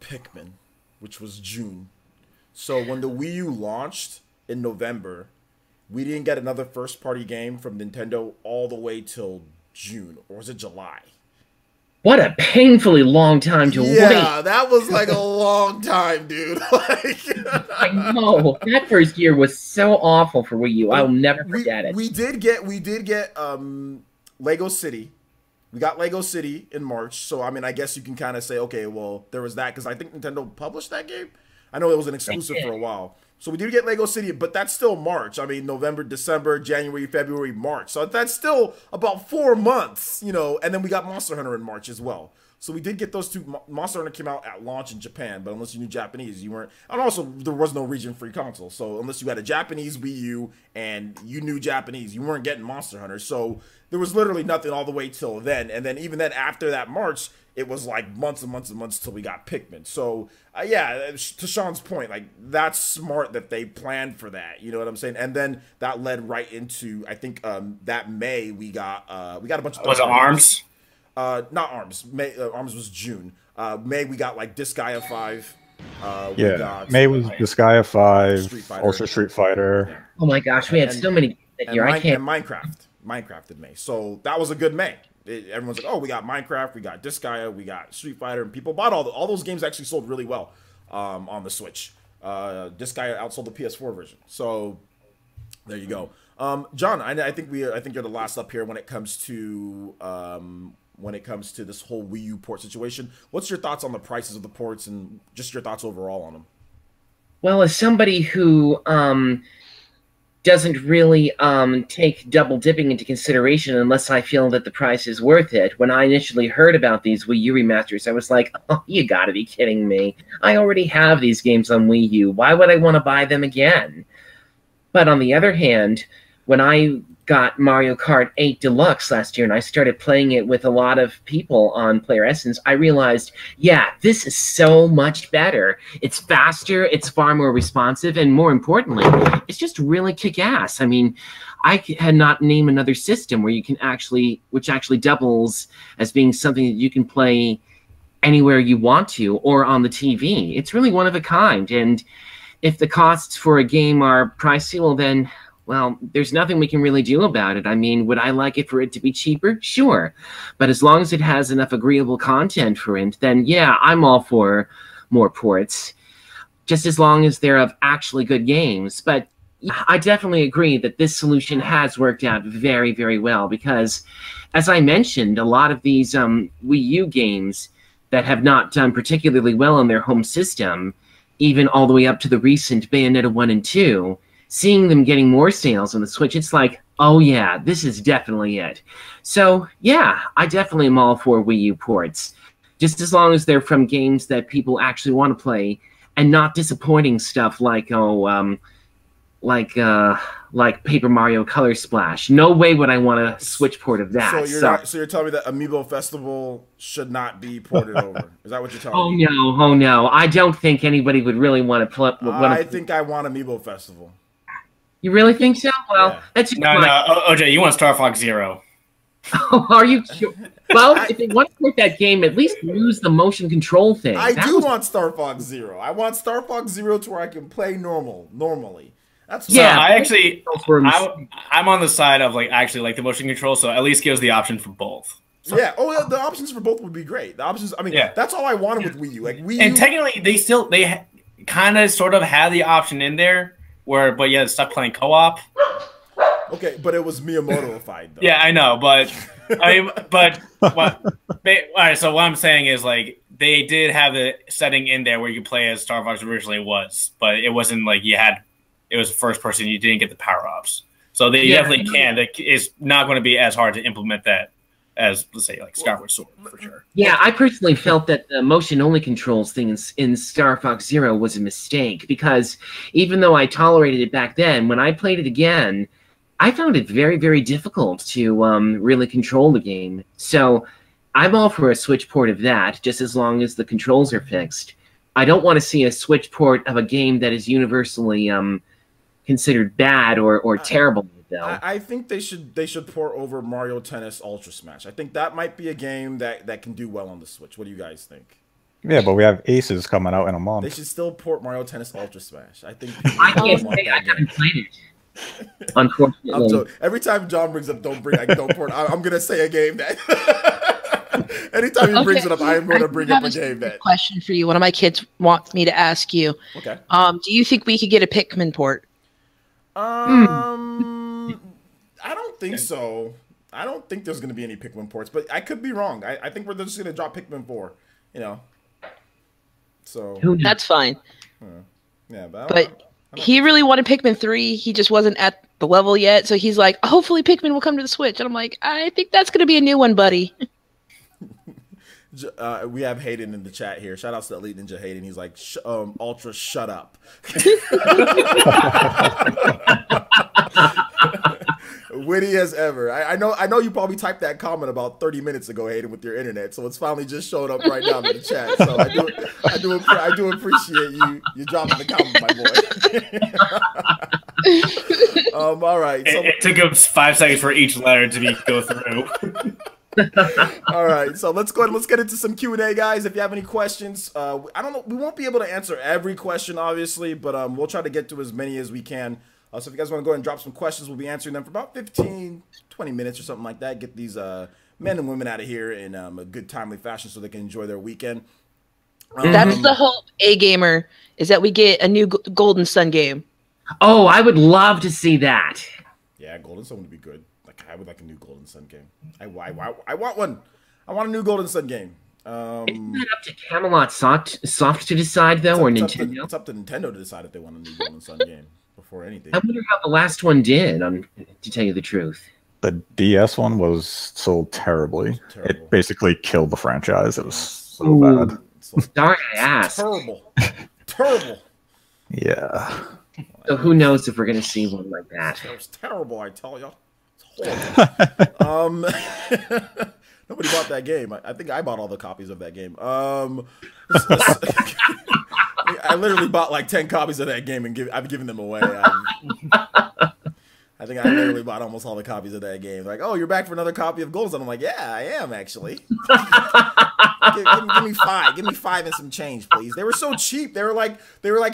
Pikmin, which was June. So when the Wii U launched in November, we didn't get another first-party game from Nintendo all the way till June, or was it July? What a painfully long time to wait. Yeah, that was like a long time, dude. I know. That first year was so awful for Wii U. I'll never forget it. We did get Lego City. We got Lego City in March. So I mean, I guess you can kind of say, okay, well, there was that because I think Nintendo published that game. I know it was an exclusive for a while. So we did get Lego City, but that's still March. I mean, November, December, January, February, March. So that's still about 4 months, you know. And then we got Monster Hunter in March as well. So we did get those two. Monster Hunter came out at launch in Japan, but unless you knew Japanese, you weren't. And also, there was no region-free console. So unless you had a Japanese Wii U and you knew Japanese, you weren't getting Monster Hunter. So there was literally nothing all the way till then. And then even then, after that March, it was like months and months and months till we got Pikmin. So yeah, to Sean's point, like that's smart that they planned for that. You know what I'm saying? And then that led right into, I think that May we got a bunch of. Was it ARMS? Not ARMS. May, ARMS was June. May we got like Disgaea 5. May was Disgaea 5, Ultra Street Fighter. Yeah. Oh my gosh, we had so many that year. I can't. And Minecraft in May. So that was a good May. Everyone's like, oh, we got Minecraft, we got Disgaea, we got Street Fighter, and people bought all those games. Actually sold really well on the Switch. Disgaea outsold the PS4 version. So there you go. John, I think you're the last up here when it comes to this whole Wii U port situation. What's your thoughts on the prices of the ports and just your thoughts overall on them? Well, as somebody who doesn't really take double dipping into consideration unless I feel that the price is worth it, when I initially heard about these Wii U remasters, I was like, oh, you gotta be kidding me. I already have these games on Wii U. Why would I want to buy them again? But on the other hand, when I got Mario Kart 8 Deluxe last year and I started playing it with a lot of people on Player Essence, I realized, yeah, this is so much better. It's faster, it's far more responsive, and more importantly, it's just really kick-ass. I mean, I cannot name another system where you can which actually doubles as being something that you can play anywhere you want to or on the TV. It's really one of a kind, and if the costs for a game are pricey, well then, well, there's nothing we can really do about it. I mean, would I like it for it to be cheaper? Sure. But as long as it has enough agreeable content for it, then yeah, I'm all for more ports. Just as long as they're of actually good games. But I definitely agree that this solution has worked out very, very well because, as I mentioned, a lot of these Wii U games that have not done particularly well on their home system, even all the way up to the recent Bayonetta 1 and 2, seeing them getting more sales on the Switch, it's like, oh yeah, this is definitely it. So yeah, I definitely am all for Wii U ports. Just as long as they're from games that people actually want to play and not disappointing stuff like, like Paper Mario Color Splash. No way would I want a Switch port of that. So you're telling me that Amiibo Festival should not be ported over? Is that what you're telling me? Oh no, I don't think anybody would really want to play. I think I want Amiibo Festival. You really think so? Well, yeah. That's no. OJ, you want Star Fox Zero? Oh, are you sure? Well, if they want to put that game, at least use the motion control thing. I want Star Fox Zero. I want Star Fox Zero to where I can play normally. That's yeah. I'm on the side of the motion control, so at least gives the option for both. So. Yeah. Oh, yeah, the options for both would be great. The options. I mean, yeah. That's all I wanted with Wii U. Like Wii U. And technically, they kind of sort of had the option in there. But yeah, stuck playing co-op. Okay, but it was Miyamoto-ified, though. Yeah, I know, but all right. So what I'm saying is they did have the setting in there where you could play as Star Fox originally was, but it wasn't like it was first person. You didn't get the power ups, so they definitely can. It's not going to be as hard to implement that as, let's say, Skyward Sword, for sure. Yeah, I personally felt that the motion-only controls thing in Star Fox Zero was a mistake, because even though I tolerated it back then, when I played it again, I found it very, very difficult to really control the game. So I'm all for a Switch port of that, just as long as the controls are fixed. I don't want to see a Switch port of a game that is universally considered bad or terrible. I think they should port over Mario Tennis Ultra Smash. I think that might be a game that can do well on the Switch. What do you guys think? Yeah, but we have Aces coming out in a month. They should still port Mario Tennis Ultra Smash. I think I can't say I haven't played it. Unfortunately, every time John brings up don't port, I'm gonna say a game that Anytime he brings it up, I am going to bring up a game specific that. question for you. One of my kids wants me to ask you. Okay. Do you think we could get a Pikmin port? I don't think so. I don't think there's going to be any Pikmin ports, but I could be wrong. I think we're just going to drop Pikmin 4, you know. So that's fine. Yeah, but he really wanted Pikmin 3. He just wasn't at the level yet, so he's like, hopefully Pikmin will come to the Switch. And I'm like, I think that's going to be a new one, buddy. We have Hayden in the chat here. Shout out to Elite Ninja Hayden. He's like, Ultra, shut up. Witty as ever. I know you probably typed that comment about 30 minutes ago, Hayden, with your internet, so it's finally just showing up right now in the chat. So I do appreciate you dropping the comment, my boy. All right. So, it took him 5 seconds for each letter to go through. All right, so let's go ahead and let's get into some Q&A, guys. If you have any questions, I don't know, we won't be able to answer every question, obviously, but we'll try to get to as many as we can. So if you guys want to go ahead and drop some questions, we'll be answering them for about 15, 20 minutes or something like that. Get these men and women out of here in a good, timely fashion so they can enjoy their weekend. That's the hope, A-Gamer, is that we get a new Golden Sun game. Oh, I would love to see that. Yeah, Golden Sun would be good. I would like a new Golden Sun game. I want one. I want a new Golden Sun game. Isn't that up to Camelot Soft to decide, though, or Nintendo? It's up to Nintendo to decide if they want a new Golden Sun game before anything. I wonder how the last one did, to tell you the truth. The DS one was sold terribly. It basically killed the franchise. It was so bad. Sorry I asked. Terrible. Terrible. Yeah. So who knows if we're going to see one like that. That was terrible, I tell you. Nobody bought that game. I think I bought all the copies of that game. I literally bought like 10 copies of that game and I've given them away. I think I literally bought almost all the copies of that game. They're like, oh, you're back for another copy of Golden Sun. I'm like, yeah, I am actually. give me 5. Give me 5 and some change, please. They were so cheap. They were like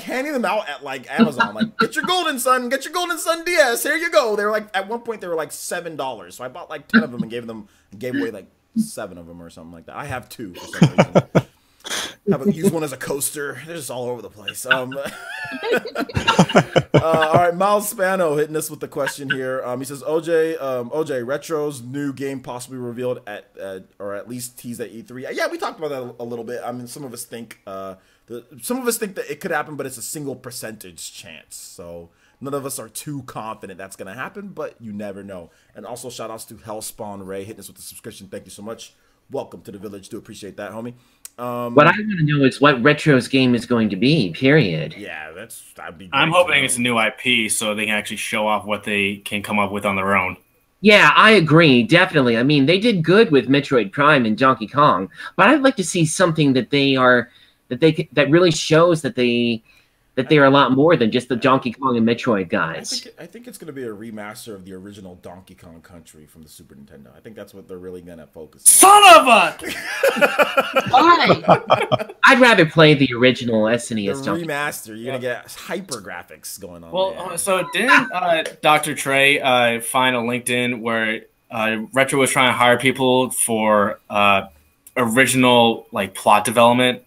handing them out at like Amazon. Like, get your Golden Sun DS. Here you go. They were like, at one point they were like $7. So I bought like 10 of them and gave away like 7 of them or something like that. I have 2 for some reason. Use one as a coaster. They're just all over the place. All right, Miles Spano hitting us with the question here. He says, OJ, Retro's new game possibly revealed or at least teased at E3. Yeah, we talked about that a little bit. I mean, some of us think that it could happen, but it's a single percentage chance. So none of us are too confident that's going to happen, but you never know. And also, shout outs to Hellspawn Ray hitting us with the subscription. Thank you so much. Welcome to the village. Do appreciate that, homie. What I want to know is what Retro's game is going to be, period. Yeah, that'd be great. I'm hoping it's a new IP so they can actually show off what they can come up with on their own. Yeah, I agree, definitely. I mean, they did good with Metroid Prime and Donkey Kong, but I'd like to see something that really shows that they are a lot more than just the Donkey Kong and Metroid guys. I think it's going to be a remaster of the original Donkey Kong Country from the Super Nintendo. I think that's what they're really going to focus on. Son of a! Why? I'd rather play the original SNES. The remaster. You're going to get hyper graphics going on. Well, so didn't Dr. Trey find a LinkedIn where Retro was trying to hire people for original like plot development?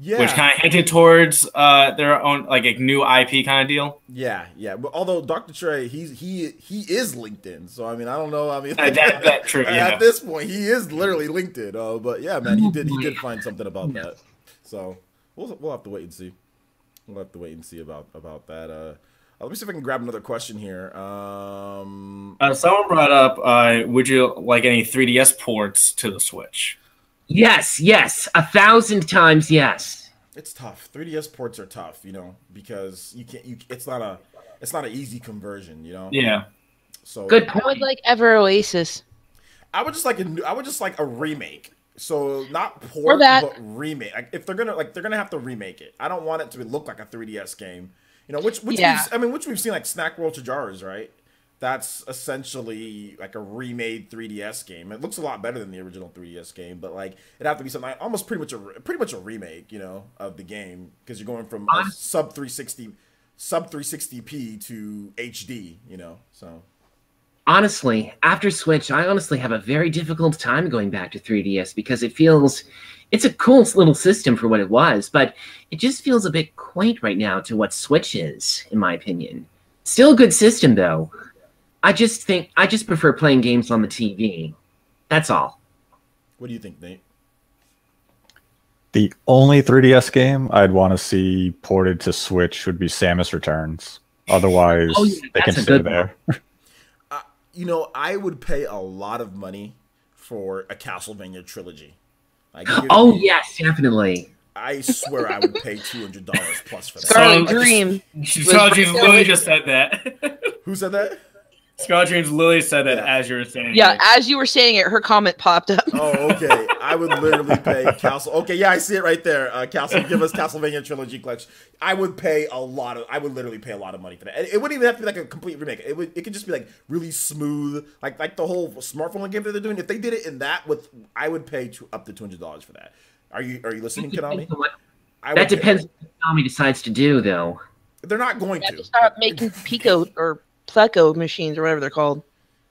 Yeah. Which kind of hinted towards their own like a new IP kind of deal. Yeah. But although Dr. Trey, he is LinkedIn, so I mean I don't know. I mean that true. At this point, he is literally LinkedIn. But yeah, man, he did find something about that. So we'll have to wait and see. We'll have to wait and see about that. Let me see if I can grab another question here. Someone brought up, would you like any 3DS ports to the Switch? Yes, 1,000 times yes. It's tough. 3DS ports are tough, because you can't. It's not an easy conversion, Yeah. So good point. I would like Ever Oasis. I would just like a remake. So not port, but remake. Like, if they're gonna have to remake it. I don't want it to look like a 3DS game. Which we've seen like Snack World Tajars, right? That's essentially like a remade 3DS game. It looks a lot better than the original 3DS game, but like it'd have to be something like almost pretty much a remake, of the game, because you're going from a sub 360p to HD, So honestly, after Switch, I honestly have a very difficult time going back to 3DS because it's a cool little system for what it was, but it just feels a bit quaint right now to what Switch is, in my opinion. Still a good system, though. I just prefer playing games on the TV. That's all. What do you think, Nate? The only 3DS game I'd want to see ported to Switch would be Samus Returns. Otherwise, they can stay there. You know, I would pay a lot of money for a Castlevania trilogy. Yes, definitely. I swear I would pay $200 plus for that. Scarlet Dream. Scarlet Dreams literally just said that. Who said that? Scarlet Dreams literally said that as you were saying Yeah, it. as you were saying it, her comment popped up. Oh, okay. I would literally pay Castle. Okay, yeah, I see it right there. Give us Castlevania trilogy collection. I would literally pay a lot of money for that. And it wouldn't even have to be like a complete remake. It could just be like really smooth, like the whole smartphone game that they're doing. If they did it in that, I would pay up to $200 for that. Are you listening, Konami? That depends on what Konami decides to do, though. They're not going to start making Pico or Pleco machines or whatever they're called.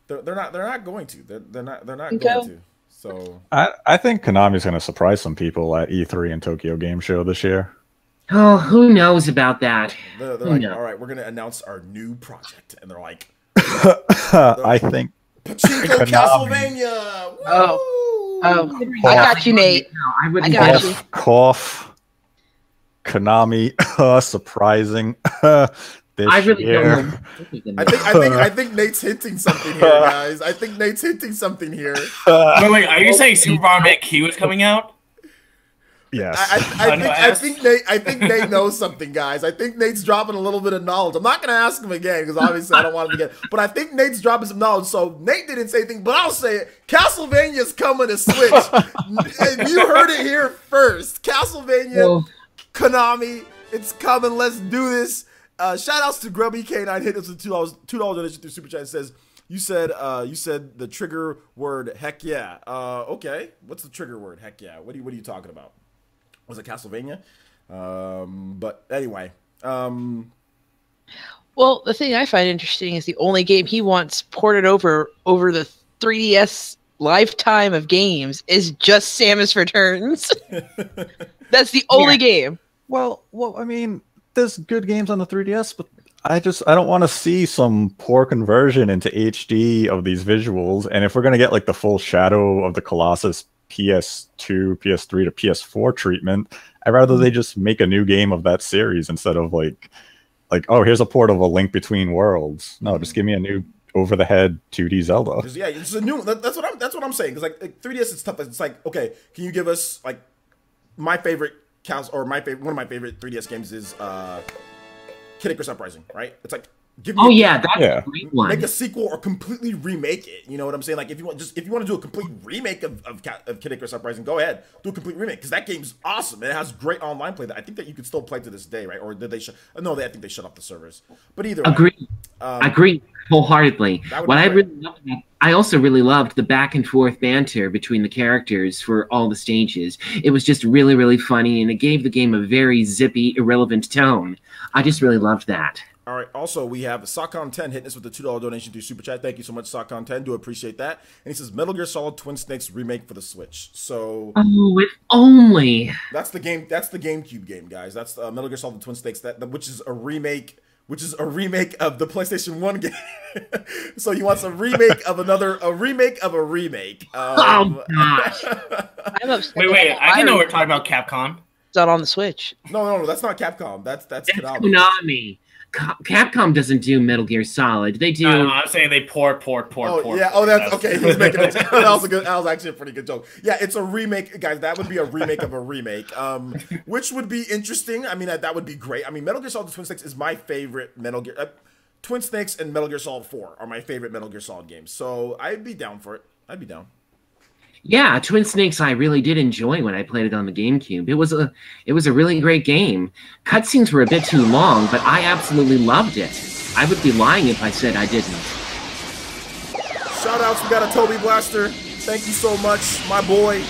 They're not going to. They're not going to. So I think Konami's going to surprise some people at E3 and Tokyo Game Show this year. Oh, who knows about that? They're like, all right, we're going to announce our new project, and they're like, I think Pachinko Castlevania. Oh, I got you, Nate. I got you. Cough. Konami, surprising. I really don't know. I think Nate's hinting something here, guys. I think Nate's hinting something here. Wait, are you saying Super Bomberman Q is coming out? Yes. I think Nate knows something, guys. I think Nate's dropping a little bit of knowledge. I'm not going to ask him again because obviously I don't want him to get. But I think Nate's dropping some knowledge. So Nate didn't say anything, but I'll say it. Castlevania's coming to Switch. You heard it here first. Castlevania, Konami, it's coming. Let's do this. Shout outs to Grubby K9 hit us with $2 donation through Super Chat. It says you said the trigger word heck yeah. Okay, what's the trigger word heck yeah? What are you talking about? Was it Castlevania? But anyway. Well, the thing I find interesting is the only game he wants ported over the 3DS lifetime of games is just Samus Returns. That's the only game. Well, I mean, there's good games on the 3DS, but I don't want to see some poor conversion into HD of these visuals. And if we're gonna get like the full Shadow of the Colossus PS2, PS3 to PS4 treatment, I'd rather they just make a new game of that series instead of like oh, here's a port of A Link Between Worlds. No, just give me a new over-the-head 2D Zelda. It's a new. That's what I'm saying. Because like 3DS, it's tough. It's like, okay, can you give us like my favorite one of my favorite 3DS games is Kid Icarus Uprising, right? It's like give me that's a great one. Make a sequel or completely remake it. You know what I'm saying? Like if you want to do a complete remake of Kid Icarus Uprising, go ahead, do a complete remake because that game's awesome and it has great online play that I think that you could still play to this day, right? Or did they no, I think they shut off the servers. But either way, agree wholeheartedly. I also really loved the back and forth banter between the characters for all the stages. It was just really, really funny, and it gave the game a very zippy, irrelevant tone. I just really loved that. All right. Also, we have Sockon10 hitting us with a $2 donation through Super Chat. Thank you so much, Sockon10. Do appreciate that. And he says Metal Gear Solid Twin Snakes remake for the Switch. So, if only. That's the game. That's the GameCube game, guys. That's Metal Gear Solid Twin Snakes. Which is a remake of the PlayStation 1 game. So he wants a remake of a remake of a remake. Oh gosh. I'm upset. Wait, I didn't know we were talking about Capcom. It's not on the Switch. No, that's not Capcom. That's Konami. Konami. Capcom doesn't do Metal Gear Solid. They do. No, I'm saying they port. Yeah. Oh, that's okay. He's making it. That was actually a pretty good joke. Yeah, it's a remake, guys. That would be a remake of a remake. Which would be interesting. I mean, that would be great. I mean, Metal Gear Solid Twin Snakes is my favorite Metal Gear. Twin Snakes and Metal Gear Solid 4 are my favorite Metal Gear Solid games. So I'd be down for it. I'd be down. Yeah, Twin Snakes I really did enjoy when I played it on the GameCube. It was a really great game. Cutscenes were a bit too long, but I absolutely loved it. I would be lying if I said I didn't. Shout outs, we got a Toby Blaster. Thank you so much, my boy.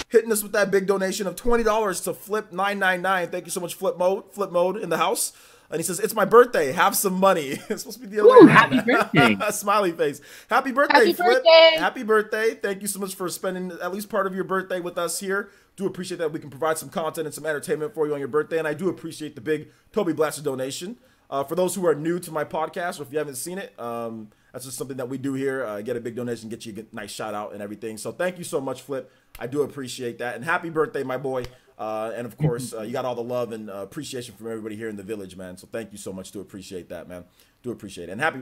Hitting us with that big donation of $20 to Flip999. Thank you so much, Flip Mode in the house. And he says, "It's my birthday. Have some money." It's supposed to be the other way around. Happy birthday. Smiley face. Happy birthday, Happy Flip. birthday. Happy birthday. Thank you so much for spending at least part of your birthday with us here. Do appreciate that we can provide some content and some entertainment for you on your birthday. And I do appreciate the big Toby Blaster donation. For those who are new to my podcast, or if you haven't seen it, that's just something that we do here. Get a big donation, get you a nice shout out and everything. So thank you so much, Flip. I do appreciate that. And happy birthday, my boy. And of course, you got all the love and appreciation from everybody here in the village, man. So thank you so much. Do appreciate that, man. Do appreciate it. And happy,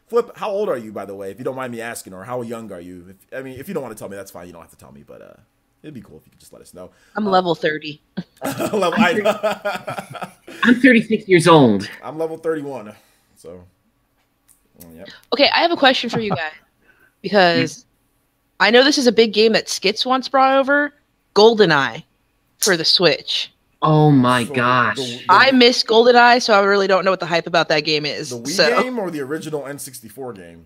Flip, how old are you, by the way, if you don't mind me asking, or how young are you? If you don't want to tell me, that's fine. You don't have to tell me, but it'd be cool if you could just let us know. I'm level 30. I'm 36 years old. I'm level 31. So, yeah. Okay, I have a question for you guys because I know this is a big game that Skits once brought over, GoldenEye for the Switch. Oh my So gosh. I miss GoldenEye, so I really don't know what the hype about that game is. The Wii game or the original N64 game?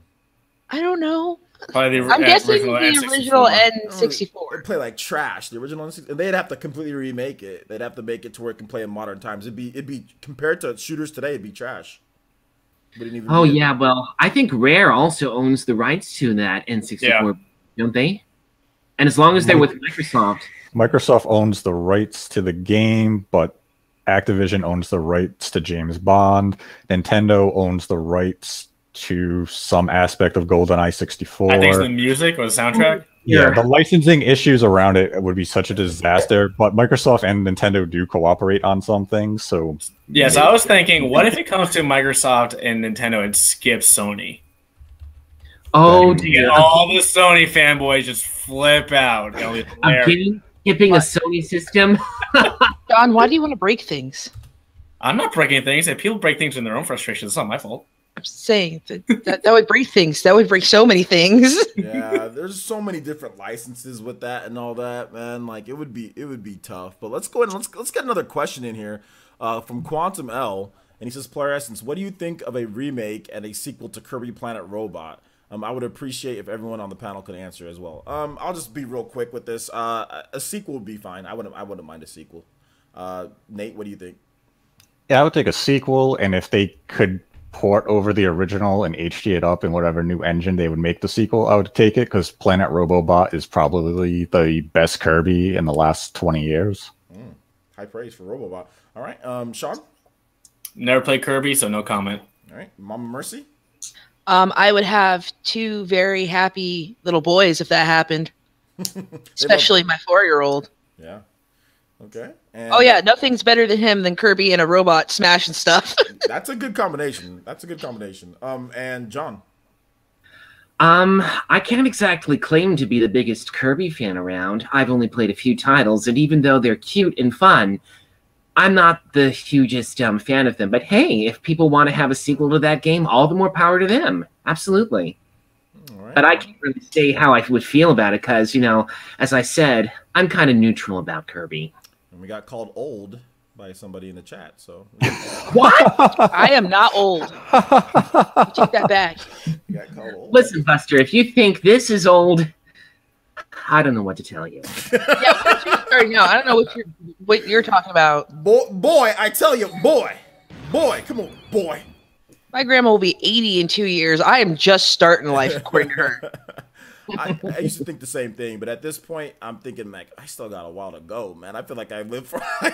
I don't know. Probably the I'm guessing original the original It'd N64. play like trash. The original N64, and they'd have to completely remake it. They'd have to make it to where it can play in modern times. It'd be compared to shooters today, it'd be trash. Oh yeah, well, I think Rare also owns the rights to that N64, don't they? And as long as they're with Microsoft. Microsoft owns the rights to the game, but Activision owns the rights to James Bond. Nintendo owns the rights to some aspect of GoldenEye 64. I think it's the music or the soundtrack. Yeah, the licensing issues around it would be such a disaster, but Microsoft and Nintendo do cooperate on some things. So yes, I was thinking, what if it comes to Microsoft and Nintendo and skips Sony? Oh, And all the Sony fanboys just flip out. Skipping a Sony system. John, why do you want to break things? I'm not breaking things. If people break things in their own frustration, it's not my fault. I'm saying that would break things. That would break so many things. Yeah, there's so many different licenses with that and all that, man. Like it would be tough. But let's go ahead and let's get another question in here from Quantum L, and he says, "Player Essence, what do you think of a remake and a sequel to Kirby Planet Robot?" I would appreciate if everyone on the panel could answer as well. I'll just be real quick with this. A sequel would be fine. I wouldn't mind a sequel. Nate, what do you think? yeah, I would take a sequel, and if they could port over the original and HD it up in whatever new engine they would make the sequel, I would take it, because Planet Robobot is probably the best Kirby in the last 20 years. High praise for Robobot. All right, Sean? Never played Kirby, so no comment. All right, Mama Mercy? I would have two very happy little boys if that happened. Especially my 4-year-old. Yeah. Okay. And Oh yeah, nothing's better than him than Kirby and a robot smashing stuff. that's a good combination. That's a good combination. And John? I can't exactly claim to be the biggest Kirby fan around. I've only played a few titles, and even though they're cute and fun, I'm not the hugest fan of them. But hey, if people want to have a sequel to that game, all the more power to them. Absolutely. All right. But I can't really say how I would feel about it because, you know, as I said, I'm kind of neutral about Kirby. And we got called old by somebody in the chat, so. What? I am not old. Take that back. We got called old. Listen, Buster, if you think this is old, I don't know what to tell you. Yeah, what's your story now? I don't know what you're talking about. Boy, I tell you, boy, come on, boy. My grandma will be 80 in 2 years. I am just starting life, according to her. I used to think the same thing, but at this point, I'm thinking, like, I still got a while to go, man. I feel like I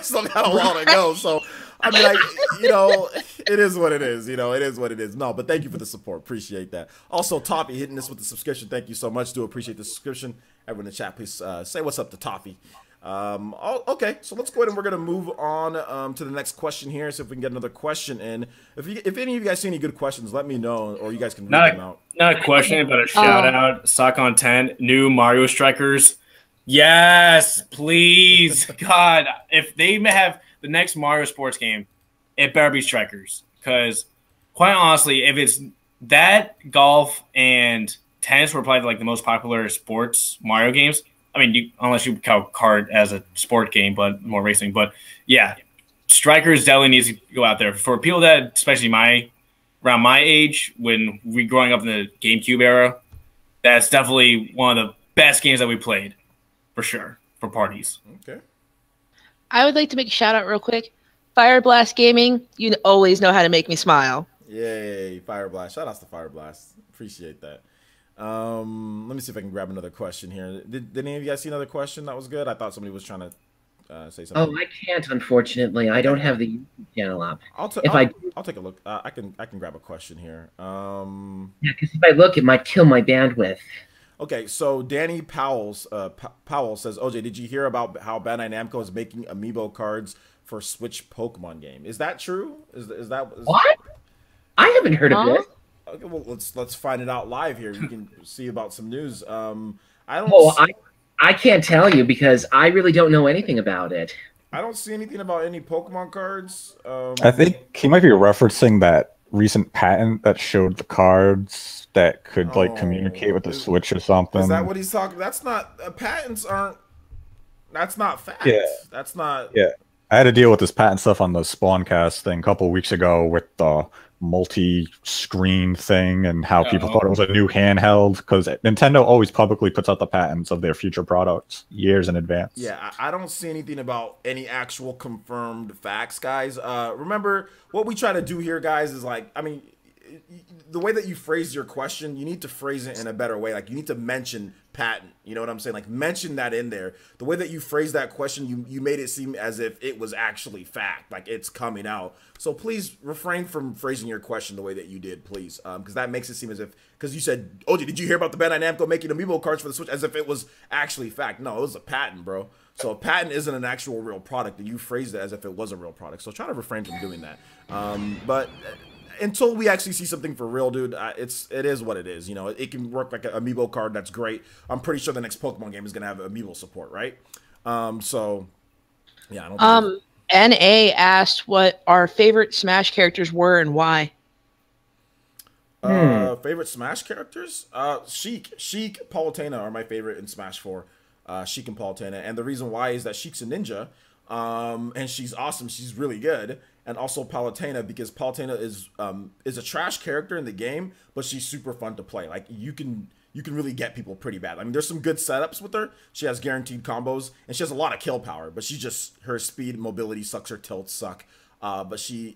still got a while to go. So, I mean, like, you know, it is what it is. You know, it is what it is. No, but thank you for the support. Appreciate that. Also, Toffee hitting us with the subscription. Thank you so much. Do appreciate the subscription. Everyone in the chat, please say what's up to Toffee. Okay, so let's go ahead and we're gonna move on to the next question here. See if we can get another question in. If any of you guys see any good questions, let me know, or you guys can read them out. Not a question, but a shout out. Sock on 10, new Mario Strikers. Yes, please. God, if they have the next Mario sports game, it better be Strikers. Because, quite honestly, if it's that, golf and tennis were probably like the most popular sports Mario games. I mean, unless you count card as a sport game, but more racing. But yeah, Strikers definitely needs to go out there for people that, especially around my age, when we growing up in the GameCube era. That's definitely one of the best games that we played, for sure, for parties. Okay. I would like to make a shout out real quick. Fire Blast Gaming, you always know how to make me smile. Yay, Fire Blast. Shout outs to Fire Blast. Appreciate that. Let me see if I can grab another question here. Did any of you guys see another question that was good? I thought somebody was trying to say something. Oh, I can't, unfortunately. I don't have the YouTube channel up. I'll take a look. I can grab a question here. Yeah, because if I look, it might kill my bandwidth. Okay, so Danny Powell says, OJ, did you hear about how Bandai Namco is making amiibo cards for Switch Pokemon game? Is that true? Is what? I haven't heard of this. Okay, well let's find it out live here. You can see about some news. I can't tell you because I really don't know anything about it. I don't see anything about any Pokemon cards. I think he might be referencing that recent patent that showed the cards that could like communicate with the Switch or something. Is that what he's talking? That's not patents aren't. That's not fact. Yeah, that's not. Yeah, I had to deal with this patent stuff on the Spawncast thing a couple of weeks ago with the multi-screen thing and how people thought it was a new handheld because Nintendo always publicly puts out the patents of their future products years in advance. Yeah, I don't see anything about any actual confirmed facts, guys. Remember, what we try to do here, guys, is like, I mean, the way that you phrase your question, you need to phrase it in a better way. Like, you need to mention patent. You know what I'm saying? Like, mention that in there. The way that you phrase that question, you made it seem as if it was actually fact. Like, it's coming out. So please refrain from phrasing your question the way that you did, please. Because that makes it seem as if, because you said, OJ, did you hear about the Bandai Namco making amiibo cards for the Switch? As if it was actually fact. No, it was a patent, bro. So a patent isn't an actual real product. And you phrased it as if it was a real product. So try to refrain from doing that. But until we actually see something for real, dude, it is what it is. You know, it can work like an amiibo card. That's great. I'm pretty sure the next Pokemon game is gonna have amiibo support, right? So yeah, I don't. NA asked what our favorite Smash characters were and why. Favorite Smash characters? Sheik, Palutena are my favorite in Smash 4. Sheik and Palutena, and the reason why is that Sheik's a ninja, and she's awesome. She's really good. And also Palutena, because Palutena is a trash character in the game, but she's super fun to play. Like you can really get people pretty bad. I mean, there's some good setups with her. She has guaranteed combos, and she has a lot of kill power. But she just her speed and mobility sucks. Her tilts suck. But you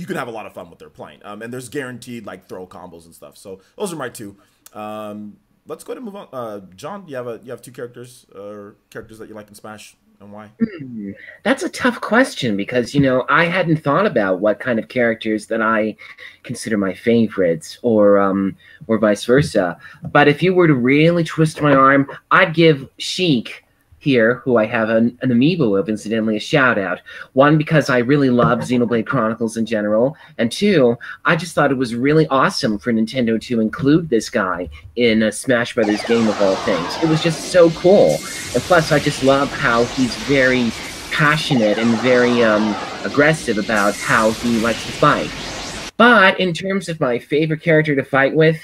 can have a lot of fun with her playing. And there's guaranteed like throw combos and stuff. So those are my two. Let's go ahead and move on. John, you have two characters that you like in Smash. And why? That's a tough question because, you know, I hadn't thought about what kind of characters that I consider my favorites or vice versa. But if you were to really twist my arm, I'd give Sheik here, who I have an amiibo of, incidentally, a shout out. One, because I really love Xenoblade Chronicles in general, and two, I just thought it was really awesome for Nintendo to include this guy in a Smash Brothers game of all things. It was just so cool. And plus, I just love how he's very passionate and very aggressive about how he likes to fight. But in terms of my favorite character to fight with,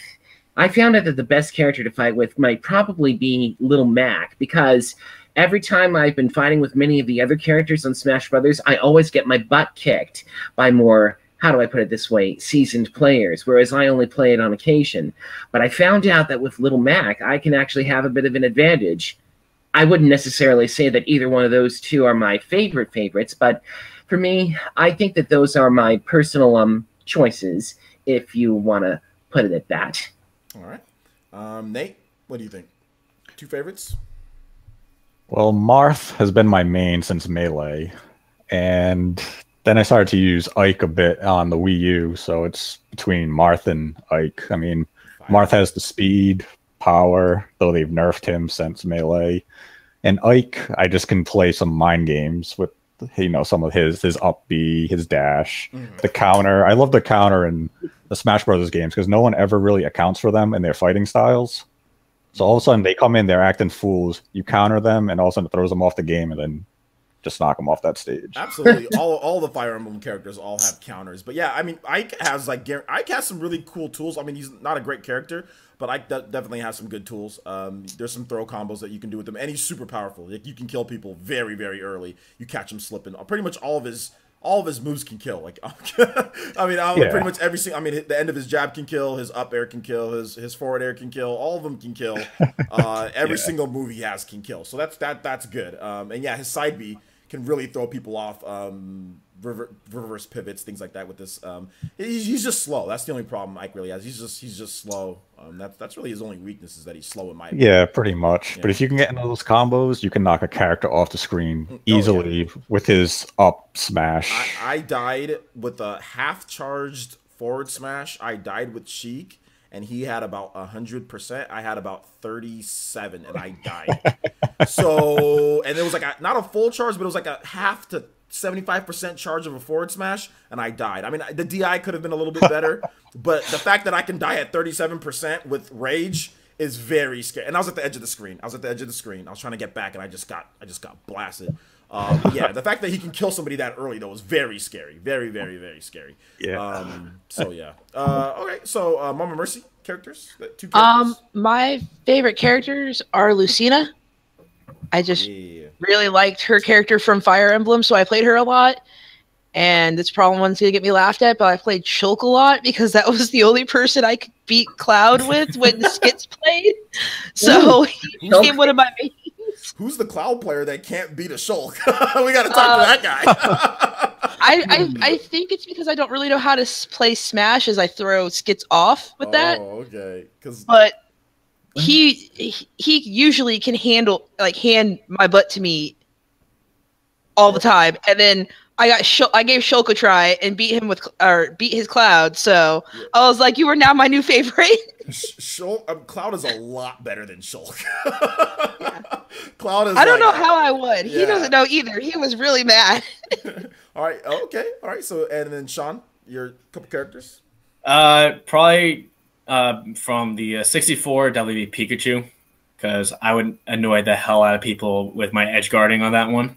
I found out that the best character to fight with might probably be Little Mac, because every time I've been fighting with many of the other characters on Smash Brothers, I always get my butt kicked by more, how do I put it this way, seasoned players, whereas I only play it on occasion. But I found out that with Little Mac, I can actually have a bit of an advantage. I wouldn't necessarily say that either one of those two are my favorites, but for me, I think that those are my personal choices, if you want to put it at that. All right. Nate, what do you think? Two favorites? Well, Marth has been my main since Melee, and then I started to use Ike a bit on the Wii U, so it's between Marth and Ike. I mean, Marth has the speed, power, though they've nerfed him since Melee, and Ike, I just can play some mind games with, you know, some of his up B, his dash, the counter. I love the counter in the Smash Brothers games because no one ever really accounts for them in their fighting styles. So all of a sudden they come in, they're acting fools. You counter them, and all of a sudden it throws them off the game, and then just knock them off that stage. Absolutely, all the Fire Emblem characters all have counters. But yeah, I mean, Ike has some really cool tools. I mean, he's not a great character, but Ike definitely has some good tools. There's some throw combos that you can do with him, and he's super powerful. Like, you can kill people very, very early. You catch him slipping. Pretty much all of his moves can kill. Like, I mean, pretty much every single. I mean, the end of his jab can kill. His up air can kill. His forward air can kill. All of them can kill. Every single move he has can kill. So that's good. And yeah, his side B can really throw people off. Reverse pivots, things like that with this. He's just slow. That's the only problem Ike really has. He's just slow. That's really his only weakness, is that he's slow in my opinion. Yeah, pretty much. Yeah. But if you can get into those combos, you can knock a character off the screen easily with his up smash. I died with a half-charged forward smash. I died with Sheik, and he had about 100%. I had about 37, and I died. So, and it was like not a full charge, but it was like a half to 75% charge of a forward smash, and I died. I mean, the DI could have been a little bit better, but the fact that I can die at 37% with rage is very scary. And I was at the edge of the screen. I was trying to get back, and I just got blasted. Yeah, the fact that he can kill somebody that early though is very scary. Very, very, very scary. Yeah. So yeah. Okay. So Mama Mercy characters. 2 characters. My favorite characters are Lucina. I just really liked her character from Fire Emblem, so I played her a lot. And this problem one's gonna get me laughed at, but I played Shulk a lot because that was the only person I could beat Cloud with when the skits played. So he became one of my mains. Who's the Cloud player that can't beat a Shulk? We gotta talk to that guy. I think it's because I don't really know how to play Smash, as I throw skits off with that. Oh, okay. But he usually can hand my butt to me all the time, and then I gave Shulk a try and beat his Cloud. So I was like, you are now my new favorite. Shulk, Cloud is a lot better than Shulk. Cloud is. I don't know how I would. Yeah. He doesn't know either. He was really mad. All right. Okay. All right. So, and then Sean, your couple characters. Probably from the 64, definitely be Pikachu, because I would annoy the hell out of people with my edge guarding on that one.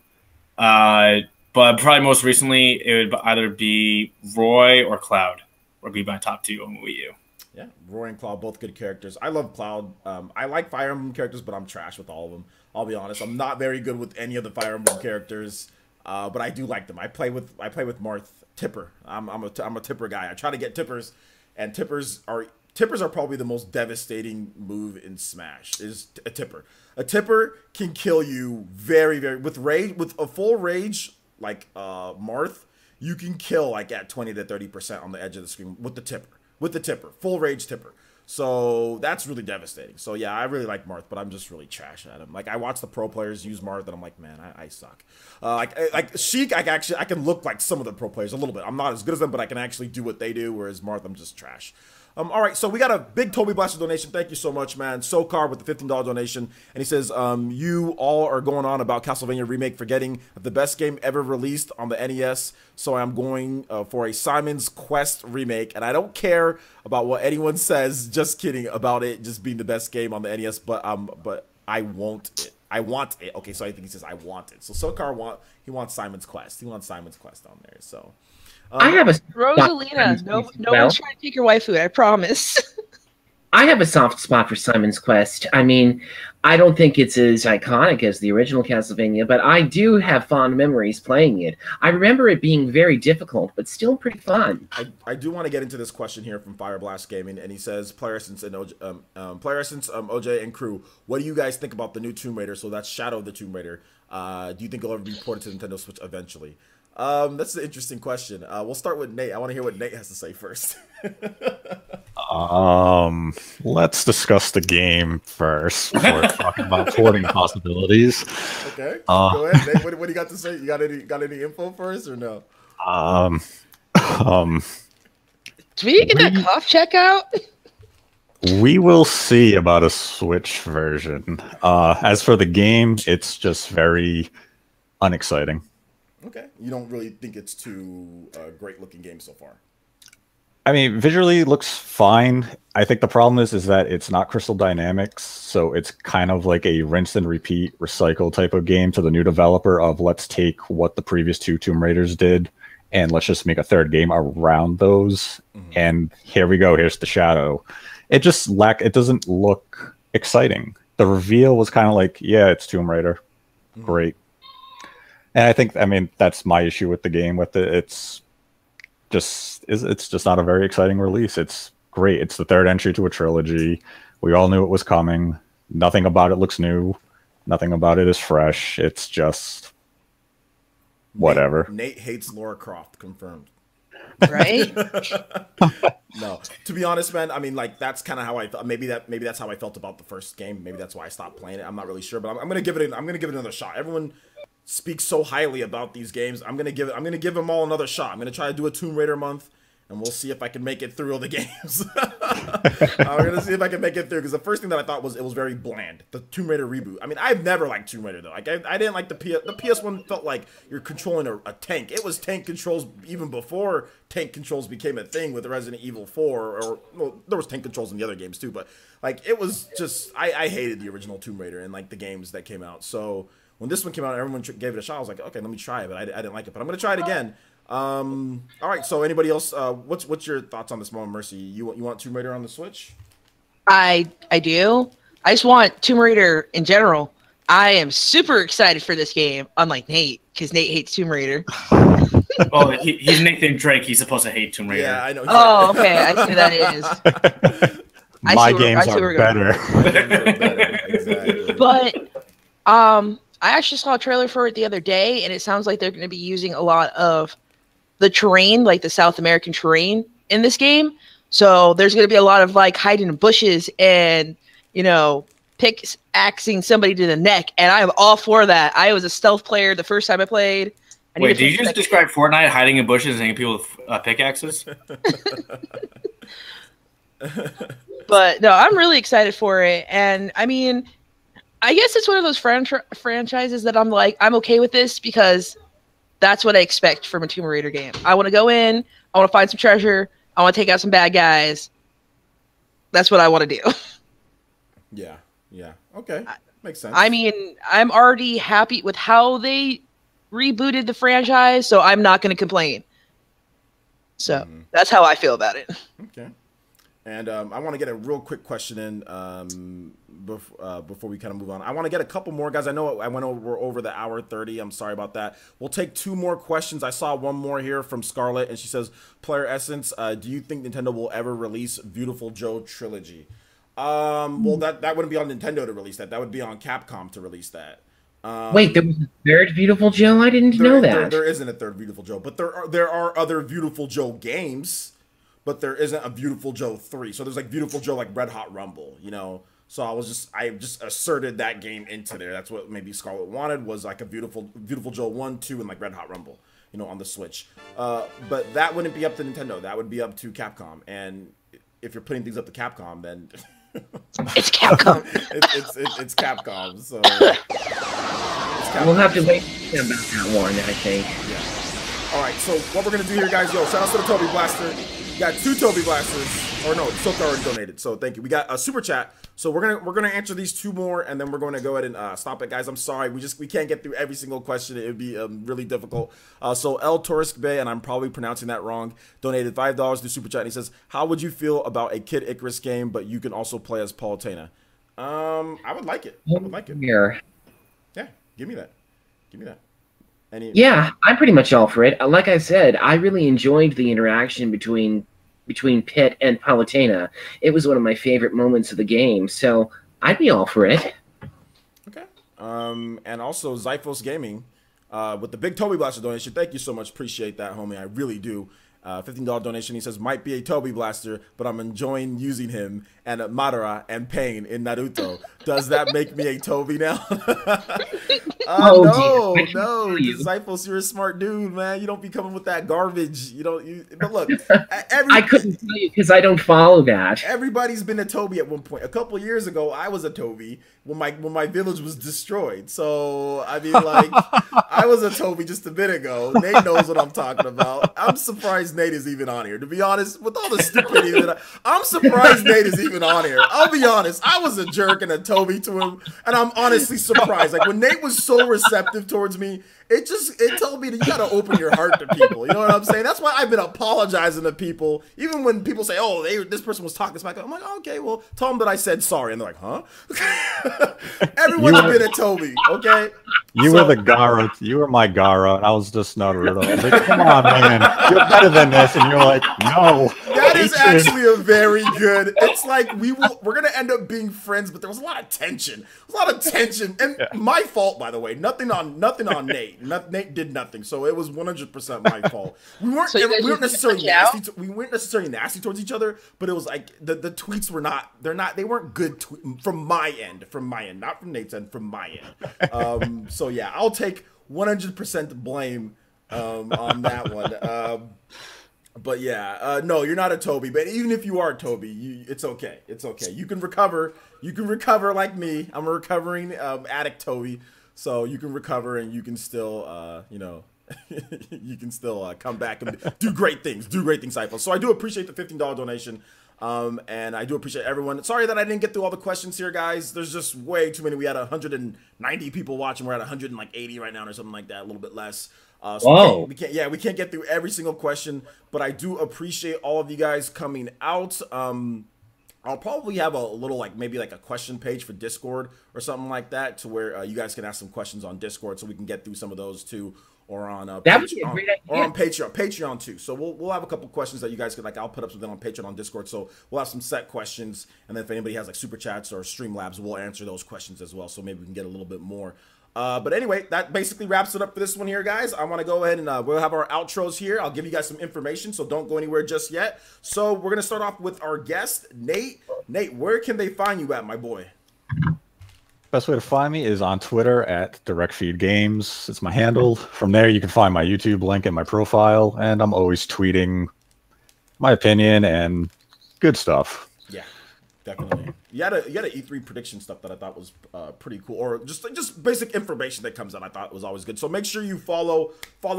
But probably most recently, it would either be Roy or Cloud would be my top 2 on Wii U. Yeah, Roy and Cloud, both good characters. I love Cloud. I like Fire Emblem characters, but I'm trash with all of them. I'll be honest. I'm not very good with any of the Fire Emblem characters, but I do like them. I play with Marth Tipper. I'm a Tipper guy. I try to get Tippers, and Tippers are probably the most devastating move in Smash. Is a Tipper. A Tipper can kill you very, very with rage, with a full rage like Marth. You can kill like at 20 to 30% on the edge of the screen with the Tipper. With the Tipper, full rage Tipper. So that's really devastating. So yeah, I really like Marth, but I'm just really trash at him. Like I watch the pro players use Marth, and I'm like, man, I suck. Like Sheik, I can look like some of the pro players a little bit. I'm not as good as them, but I can actually do what they do. Whereas Marth, I'm just trash. All right, so we got a big Toby Blaster donation. Thank you so much, man. Sokar with the $15 donation. And he says, you all are going on about Castlevania Remake, forgetting the best game ever released on the NES. So I'm going for a Simon's Quest remake. And I don't care about what anyone says, just kidding, about it just being the best game on the NES. But I want it. I want it. Okay, so I think he says I want it. So Sokar wants Simon's Quest. He wants Simon's Quest on there, so... I have a Rosalina. No one's trying to take your waifu. I promise. I have a soft spot for Simon's Quest. I mean, I don't think it's as iconic as the original Castlevania, but I do have fond memories playing it. I remember it being very difficult, but still pretty fun. I do want to get into this question here from Fireblast Gaming, and he says, Player Essence and OJ and crew, what do you guys think about the new Tomb Raider? So that's Shadow of the Tomb Raider. Do you think it'll ever be ported to Nintendo Switch eventually? That's an interesting question. We'll start with Nate. I want to hear what Nate has to say first. Let's discuss the game first before talking about porting possibilities. Okay, go ahead, Nate. What do you got to say? You got any info first or no? Do we get that cough check out? We will see about a Switch version. As for the game, it's just very unexciting. Okay, you don't really think it's too great looking game so far? I mean, visually it looks fine. I think the problem is that it's not Crystal Dynamics, so it's kind of like a rinse and repeat, recycle type of game to the new developer of let's take what the previous 2 Tomb Raiders did and let's just make a third game around those. And here we go. Here's the Shadow. It just it doesn't look exciting. The reveal was kind of like, yeah, it's Tomb Raider. Great. And I mean, that's my issue with the game. It's just not a very exciting release. It's great. It's the third entry to a trilogy. We all knew it was coming. Nothing about it looks new. Nothing about it is fresh. It's just whatever. Nate hates Lara Croft, confirmed. Right? No, to be honest, man. I mean, like that's kind of how I thought. Maybe that's how I felt about the first game. Maybe that's why I stopped playing it. I'm not really sure, but I'm gonna give it. I'm gonna give it another shot. Everyone speaks so highly about these games. I'm gonna give them all another shot. I'm gonna try to do a Tomb Raider month, and we'll see if I can make it through all the games. I'm gonna see if I can make it through, because the first thing that I thought was it was very bland. The Tomb Raider reboot. I mean, I've never liked Tomb Raider though. Like I didn't like the PS1 felt like you're controlling a tank. It was tank controls even before tank controls became a thing with Resident Evil 4, or well, there was tank controls in the other games too. But like it was just I hated the original Tomb Raider and like the games that came out. So when this one came out, everyone gave it a shot. I was like, okay, let me try it, but I didn't like it. But I'm gonna try it again. All right. So anybody else? What's your thoughts on this moment, Mercy? You want Tomb Raider on the Switch? I do. I just want Tomb Raider in general. I am super excited for this game, unlike Nate, because Nate hates Tomb Raider. Well, he's Nathan Drake. He's supposed to hate Tomb Raider. Yeah, I know. Oh, okay. I see who that is. My games are better. Exactly. But I actually saw a trailer for it the other day, and it sounds like they're going to be using a lot of the terrain, like the South American terrain in this game. So there's going to be a lot of like hiding in bushes and, pickaxing somebody to the neck. And I am all for that. I was a stealth player the first time I played. Wait, did you just describe Fortnite hiding in bushes and hitting people with pickaxes? But no, I'm really excited for it. And I mean, I guess it's one of those franchises that I'm like, I'm okay with this because that's what I expect from a Tomb Raider game. I want to go in, I want to find some treasure, I want to take out some bad guys. That's what I want to do. Yeah. Okay. Makes sense. I mean, I'm already happy with how they rebooted the franchise, so I'm not going to complain. So that's how I feel about it. Okay. And I want to get a real quick question in before we kind of move on. I want to get a couple more, guys. I know we're over the hour 30. I'm sorry about that. We'll take 2 more questions. I saw one more here from Scarlett, and she says, Player Essence, do you think Nintendo will ever release Beautiful Joe Trilogy? Well, that wouldn't be on Nintendo to release that. That would be on Capcom to release that. Wait, there was a third Beautiful Joe? I didn't know that. There isn't a third Beautiful Joe, but there are other Beautiful Joe games, but there isn't a Beautiful Joe 3. So there's like Beautiful Joe like Red Hot Rumble, So I just asserted that game into there. That's what maybe Scarlett wanted, was like a Beautiful Joe 1, 2, and like Red Hot Rumble, on the Switch. But that wouldn't be up to Nintendo. That would be up to Capcom. And if you're putting things up to Capcom, then it's Capcom. it's Capcom. So we'll have to wait about that one, I think. Yeah. All right. So what we're gonna do here, guys? Yo, shout out to the Toby Blaster. We got 2 Toby Blasters. Or no, Silk already donated. So thank you. We got a super chat. So we're gonna answer these 2 more, and then we're going to go ahead and stop it, guys. I'm sorry, we can't get through every single question. It would be really difficult. So El Tourisk Bay, and I'm probably pronouncing that wrong, donated $5 to super chat. And he says, "How would you feel about a Kid Icarus game, but you can also play as Palutena?" I would like it. Here. Yeah, give me that. Yeah, I'm pretty much all for it. Like I said, I really enjoyed the interaction between Pit and Palutena. It was one of my favorite moments of the game, so I'd be all for it. Okay. And also Zyphos Gaming with the big Toby Blaster donation. Thank you so much. Appreciate that, homie. I really do. $15 donation. He says, might be a Toby Blaster, but I'm enjoying using him and Madara and Pain in Naruto. Does that make me a Toby now? No. Zyphos, you're a smart dude, man. You don't be coming with that garbage. But look, I couldn't tell you because I don't follow that. Everybody's been a Toby at one point. A couple years ago, I was a Toby when my village was destroyed. So I mean, like, I was a Toby just a bit ago. Nate knows what I'm talking about. I'm surprised Nate is even on here. To be honest, with all the stupidity that I'm surprised Nate is even on here. I'll be honest. I was a jerk and a Toby to him, and I'm honestly surprised. Like when Nate was so receptive towards me, it told me that you gotta open your heart to people. You know what I'm saying? That's why I've been apologizing to people, even when people say, "Oh, this person was talking smack." I'm like, oh, "Okay, well, tell them that I said sorry," and they're like, "Huh?" Everyone's been a Toby, okay? You were the Gara. You were my Gara, and I was just Naruto. I was like, come on, man, you're better than this, and you're like, no. That is actually a very good. It's like we're gonna end up being friends, but there was a lot of tension. And my fault, by the way. Nothing on Nate. Nate did nothing, so it was 100% my fault. We weren't necessarily nasty. We weren't necessarily nasty towards each other, but it was like the tweets were not. They weren't good from my end. Not from Nate's end. From my end. So yeah, I'll take 100% blame on that one. But yeah, no, you're not a Toby. But even if you are Toby, it's okay. It's okay. You can recover. You can recover like me. I'm a recovering addict, Toby. So you can recover and you can still, you can still come back and do great things. Do great things, Cypher. So I do appreciate the $15 donation. And I do appreciate everyone. Sorry that I didn't get through all the questions here, guys. There's just way too many. We had 190 people watching. We're at 180 right now or something like that, a little bit less. So we can't get through every single question, but I do appreciate all of you guys coming out. I'll probably have a little maybe a question page for Discord or something like that, to where you guys can ask some questions on Discord, so we can get through some of those too, or on Patreon too. So we'll have a couple questions that you guys could I'll put up something on Patreon, on Discord. So we'll have some set questions, and then if anybody has super chats or Streamlabs, we'll answer those questions as well. So maybe we can get a little bit more. But anyway, that basically wraps it up for this one here, guys. I want to go ahead and we'll have our outros here. I'll give you guys some information, so don't go anywhere just yet. So we're going to start off with our guest, Nate. Nate, where can they find you at, my boy? Best way to find me is on Twitter at DirectFeedGames. It's my handle. From there, you can find my YouTube link in my profile, and I'm always tweeting my opinion and good stuff. Yeah, definitely. You had a E3 prediction stuff that I thought was pretty cool, or just basic information that comes out. I thought was always good. So make sure you follow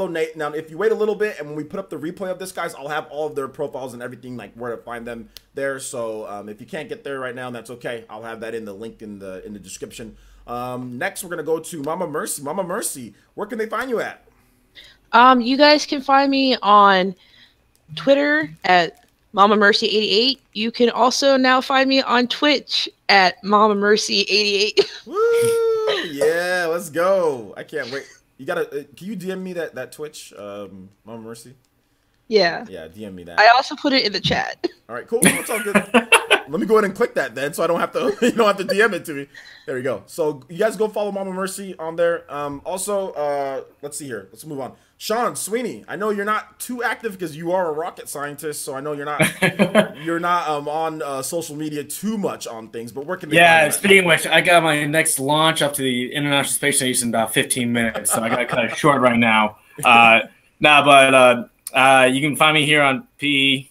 Nate. Now, if you wait a little bit, and when we put up the replay of this, guys, I'll have all of their profiles and everything, where to find them there. So if you can't get there right now, that's okay. I'll have that in the link in the description. Next, we're gonna go to Mama Mercy. Mama Mercy, where can they find you at? You guys can find me on Twitter at Mama Mercy 88. You can also now find me on Twitch at Mama Mercy 88. Woo! Yeah, let's go. I can't wait. You gotta. Can you DM me that Twitch, Mama Mercy? Yeah. Yeah, DM me that. I also put it in the chat. All right, cool. That's all good. Let me go ahead and click that then, so I don't have to. You don't have to DM it to me. There we go. So you guys go follow Mama Mercy on there. Also, let's see here. Let's move on. Sean, Sweeney, I know you're not too active because you are a rocket scientist, so I know you're not on social media too much on things. But where can they find you? Speaking of which, I got my next launch up to the International Space Station in about 15 minutes, so I got to cut it short right now. You can find me here on PE,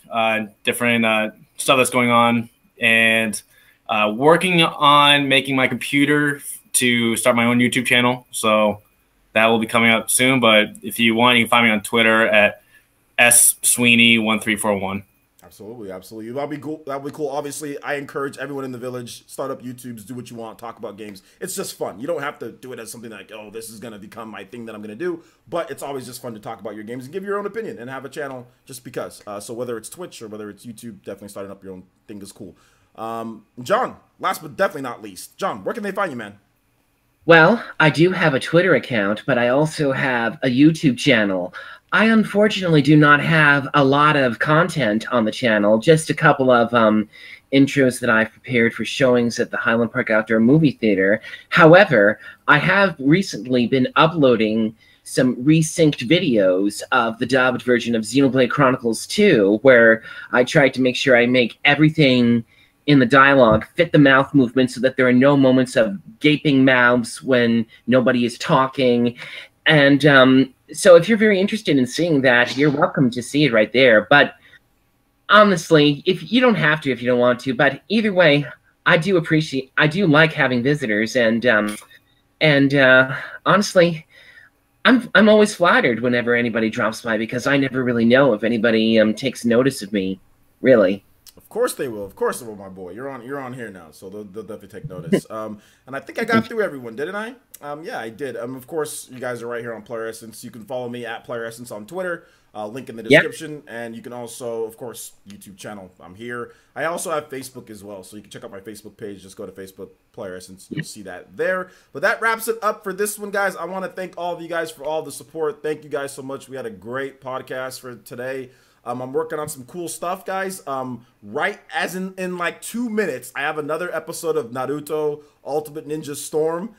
different stuff that's going on, and working on making my computer to start my own YouTube channel. So that will be coming up soon. But if you want, you can find me on Twitter at ssweeney1341. Absolutely, absolutely. That'll be cool. That'll be cool. Obviously, I encourage everyone in the village, start up YouTubes, do what you want, talk about games. It's just fun. You don't have to do it as something like, oh, this is going to become my thing that I'm going to do. But it's always just fun to talk about your games and give your own opinion and have a channel just because. So whether it's Twitch or whether it's YouTube, definitely starting up your own thing is cool. John, last but definitely not least. John, where can they find you, man? Well, I do have a Twitter account, but I also have a YouTube channel. I unfortunately do not have a lot of content on the channel, just a couple of intros that I've prepared for showings at the Highland Park Outdoor Movie Theater. However, I have recently been uploading some resynced videos of the dubbed version of Xenoblade Chronicles 2, where I tried to make sure I make everything in the dialogue fit the mouth movement so that there are no moments of gaping mouths when nobody is talking. And so if you're very interested in seeing that, you're welcome to see it right there. But honestly, if you don't have to, if you don't want to, but either way, I do like having visitors, and honestly, I'm always flattered whenever anybody drops by, because I never really know if anybody takes notice of me, really. Of course they will. Of course they will, my boy. You're on here now, so they'll definitely take notice. And I think I got through everyone, didn't I? Yeah, I did. Of course, you guys are right here on Player Essence. You can follow me at Player Essence on Twitter. Link in the description. Yep. And you can also, of course, YouTube channel. I'm here. I also have Facebook as well, so you can check out my Facebook page. Just go to Facebook, Player Essence. You'll see that there. But that wraps it up for this one, guys. I want to thank all of you guys for all the support. Thank you guys so much. We had a great podcast for today. I'm working on some cool stuff, guys. Right as in like 2 minutes, I have another episode of Naruto Ultimate Ninja Storm.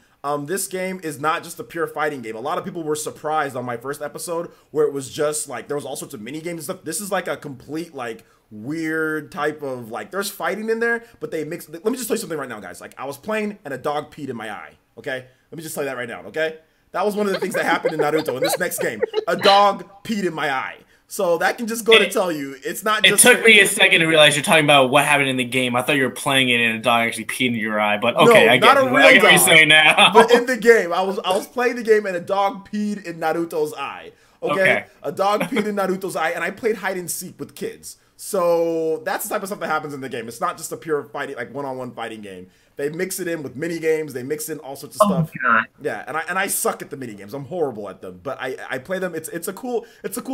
This game is not just a pure fighting game. A lot of people were surprised on my first episode where it was just like there was all sorts of mini games and stuff. This is like a complete like weird type of like there's fighting in there, but they mix. Let me just tell you something right now, guys. Like I was playing and a dog peed in my eye. Okay, let me just tell you that right now. Okay, that was one of the things that happened in Naruto in this next game. A dog peed in my eye. So that can just go to tell you, it's not just... It took me a second to realize you're talking about what happened in the game. I thought you were playing it and a dog actually peed in your eye, but okay, no, I get what you're saying now. But in the game, I was playing the game and a dog peed in Naruto's eye. Okay? A dog peed in Naruto's eye, and I played hide and seek with kids. So that's the type of stuff that happens in the game. It's not just a pure fighting, like one-on-one fighting game. They mix it in with mini games. They mix in all sorts of stuff. God. Yeah, and I suck at the mini games. I'm horrible at them, but I play them. It's a cool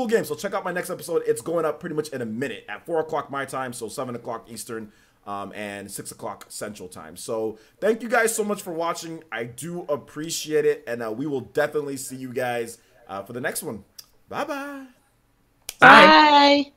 game. So check out my next episode. It's going up pretty much in a minute at 4 o'clock my time, so 7 o'clock Eastern, and 6 o'clock Central time. So thank you guys so much for watching. I do appreciate it, and we will definitely see you guys for the next one. Bye-bye. Bye.